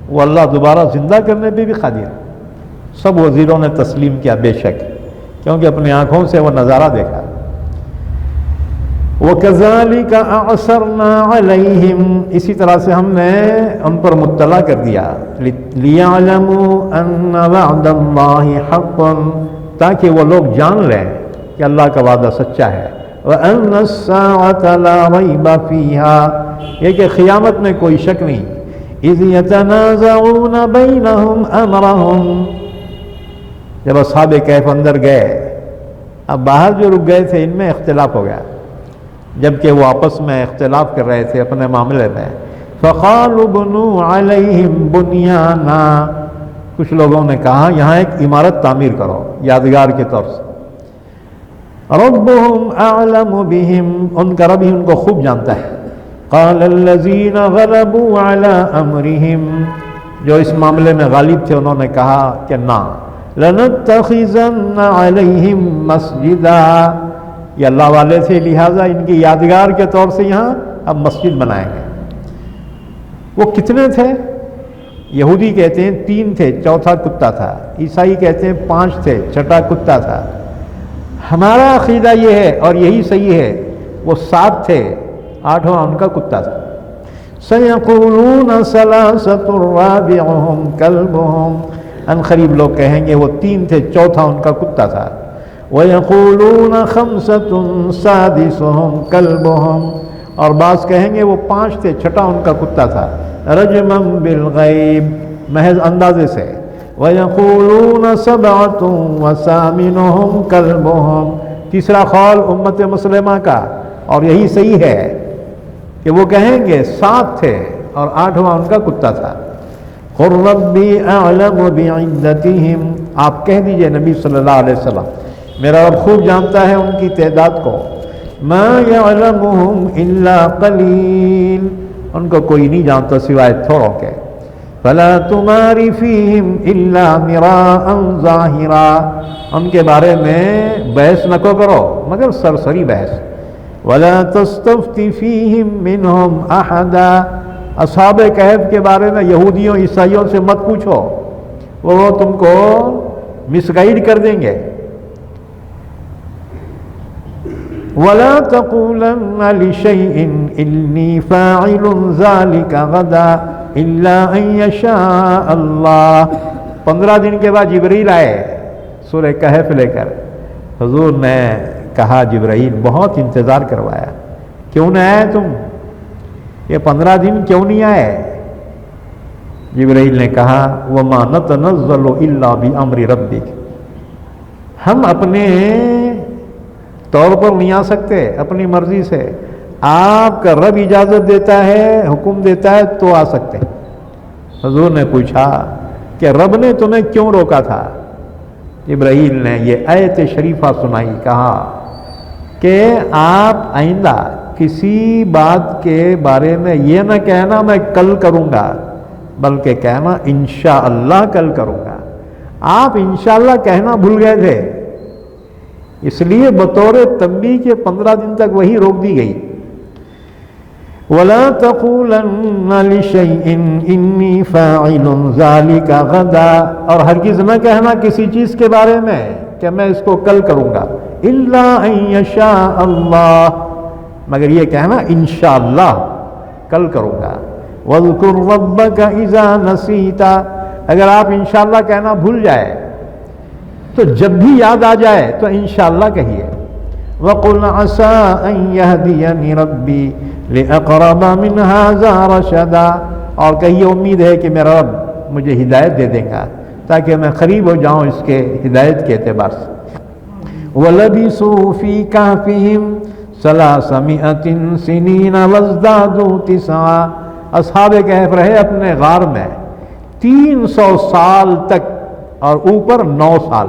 وہ اللہ دوبارہ زندہ کرنے پہ بھی قادر ہے۔ سب وزیروں نے تسلیم کیا بے شک، کیونکہ اپنی آنکھوں سے وہ نظارہ دیکھا۔ وَكَذَلِكَ أَعْثَرْنَا عَلَيْهِمْ، اسی طرح سے ہم نے ان پر مطلع کر دیا، لِيَعْلَمُوا أَنَّ وَعْدَ اللَّهِ حَقٌّ، تاکہ وہ لوگ جان لیں کہ اللہ کا وعدہ سچا ہے، وَأَنَّ السَّاعَةَ لَا رَيْبَ فِيهَا، یہ کہ قیامت میں کوئی شک نہیں، إِذْ يَتَنَازَعُونَ بَيْنَهُمْ أَمْرَهُمْ، جب اصحاب کہف اندر گئے، اب باہر جو رک گئے تھے ان میں اختلاف ہو گیا، جبکہ وہ آپس میں اختلاف کر رہے تھے اپنے معاملے میں۔ فَقَالُوا بُنُوا عَلَيْهِمْ بُنْيَانًا، کچھ لوگوں نے کہا یہاں ایک عمارت تعمیر کرو یادگار کے طور سے۔ رَبُّهُمْ أَعْلَمُ بِهِمْ، ان کا رب ہی ان کو خوب جانتا ہے۔ قَالَ الَّذِينَ غَلَبُوا عَلَىٰ أَمْرِهِمْ، جو اس معاملے میں غالب تھے انہوں نے کہا کہ نہ، لَنَتَّخِذَنَّ عَلَيْهِمْ مَسْجِدًا، یہ اللہ والے تھے لہٰذا ان کی یادگار کے طور سے یہاں اب مسجد بنائیں گے۔ وہ کتنے تھے؟ یہودی کہتے ہیں 3 تھے، چوتھا کتا تھا، عیسائی کہتے ہیں 5 تھے، چھٹا کتا تھا۔ ہمارا عقیدہ یہ ہے اور یہی صحیح ہے وہ 7 تھے، 8واں ان کا کتا تھا۔ سَيَقُولُونَ ثَلَاثَةٌ رَابِعُهُمْ كَلْبُهُمْ، ان قریب لوگ کہیں گے وہ 3 تھے، چوتھا ان کا کتا تھا۔ وَيَقُولُونَ خَمْسَةٌ سَادِسُهُمْ كَلْبُهُمْ، اور بعض کہیں گے وہ 5 تھے، چھٹا ان کا کتا تھا۔ رَجْمًا بِالْغَيْبِ، محض اندازے سے۔ وَيَقُولُونَ سَبْعَةٌ وَثَامِنُهُمْ كَلْبُهُمْ، تیسرا قول امت مسلمہ کا اور یہی صحیح ہے کہ وہ کہیں گے 7 تھے اور 8واں ان کا کتا تھا۔ قُلْ رَبِّي أَعْلَمُ بِعِدَّتِهِمْ، آپ کہہ دیجئے نبی صلی اللہ علیہ وسلم میرا رب خوب جانتا ہے ان کی تعداد کو۔ مَا يَعْلَمُهُمْ إِلَّا قَلِيلٌ، ان کو کوئی نہیں جانتا سوائے تھوڑوں کے۔ فَلَا تُمَارِ فِيهِمْ إِلَّا مِرَاءً ظَاهِرًا، ان کے بارے میں بحث نہ کرو مگر سرسری بحث۔ وَلَا تَسْتَفْتِ فِيهِمْ مِنْهُمْ أَحَدًا، اصحاب کہف کے بارے میں یہودیوں عیسائیوں سے مت پوچھو، وہ تم کو مس گائیڈ کر دیں گے۔ وَلَا تَقُولَنَّ لِشَيْءٍ إِنِّي فَاعِلٌ ذَلِكَ غَدًا إِلَّا أَن يَشَاءَ اللَّهُ، 15 دن کے بعد جبرائیل آئے سورہ کہف لے کر۔ حضور نے کہا جبرائیل بہت انتظار کروایا، کیوں نہ آئے تم، یہ 15 دن کیوں نہیں آئے؟ جبرائیل نے کہا وَمَا نَتَنَزَّلُ إِلَّا بِأَمْرِ رَبِّكَ، ہم اپنے طور پر نہیں آ سکتے، اپنی مرضی سے، آپ کا رب اجازت دیتا ہے، حکم دیتا ہے تو آ سکتے۔ حضور نے پوچھا کہ رب نے تمہیں کیوں روکا تھا؟ جبرائیل نے یہ آیت شریفہ سنائی، کہا کہ آپ آئندہ کسی بات کے بارے میں یہ نہ کہنا میں کل کروں گا، بلکہ کہنا انشاءاللہ کل کروں گا۔ آپ انشاءاللہ کہنا بھول گئے تھے، اس لیے بطور تنبیہ کے 15 دن تک وہی روک دی گئی۔ وَلَا تَقُولَنَّ لِشَيْءٍ إِنِّي فَاعِلٌ ذَلِكَ غَدًا، اور ہرگز نہ کہنا کسی چیز کے بارے میں کہ میں اس کو کل کروں گا، الا ان یشاء اللہ، مگر یہ کہنا انشاءاللہ کل کروں گا. واذکر ربک اذا نسیت، اگر آپ انشاءاللہ کہنا بھول جائے تو جب بھی یاد آ جائے تو انشاءاللہ کہیے. وقل عسى ان يهديني ربي لاقرب من هذا رشدا، اور کہیے امید ہے کہ میرا رب مجھے ہدایت دے دے گا تاکہ میں قریب ہو جاؤں اس کے ہدایت کے اعتبار سے. وَلَبِثُوا فِي كَهْفِهِمْ 300 سِنِينَ وَازْدَادُوا 9، اصحاب کہف رہے اپنے غار میں 300 سال تک اور اوپر 9 سال،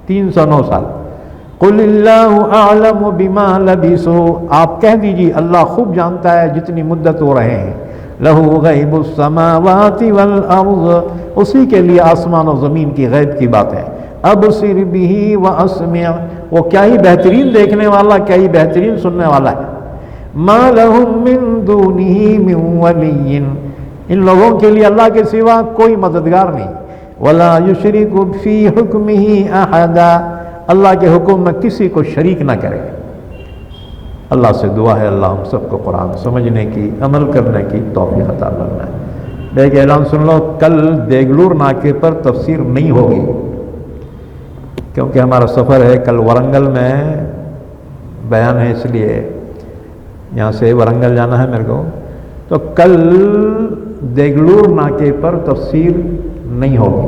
309 سال. قُلِ اللَّهُ أَعْلَمُ بِمَا لَبِثُوا، آپ کہہ دیجیے اللہ خوب جانتا ہے جتنی مدت ہو رہے ہیں. لَهُ غَيْبُ السَّمَاوَاتِ وَالْأَرْضِ، اسی کے لیے آسمان و زمین کی غیب کی بات ہے. ابصر بِهِ وَأَسْمِعْ، وہ کیا ہی بہترین دیکھنے والا، کیا ہی بہترین سننے والا ہے. مَا لَهُم مِّن دُونِهِ مِّن وَلِيٍّ، ان لوگوں کے لیے اللہ کے سوا کوئی مددگار نہیں. وَلَا يُشْرِكُ فِي حُكْمِهِ أَحَدًا، اللہ کے حکم میں کسی کو شریک نہ کرے. اللہ سے دعا ہے اللہ ہم سب کو قرآن سمجھنے کی، عمل کرنے کی توفیق عطا فرمائے. ایک اعلان سن لو، کل دیگلور ناکے پر تفسیر نہیں ہوگی کیونکہ ہمارا سفر ہے کل ورنگل میں بیان ہے، اس لیے یہاں سے ورنگل جانا ہے میرے کو، تو کل دیگلور ناکے پر تفسیر نہیں ہوگی.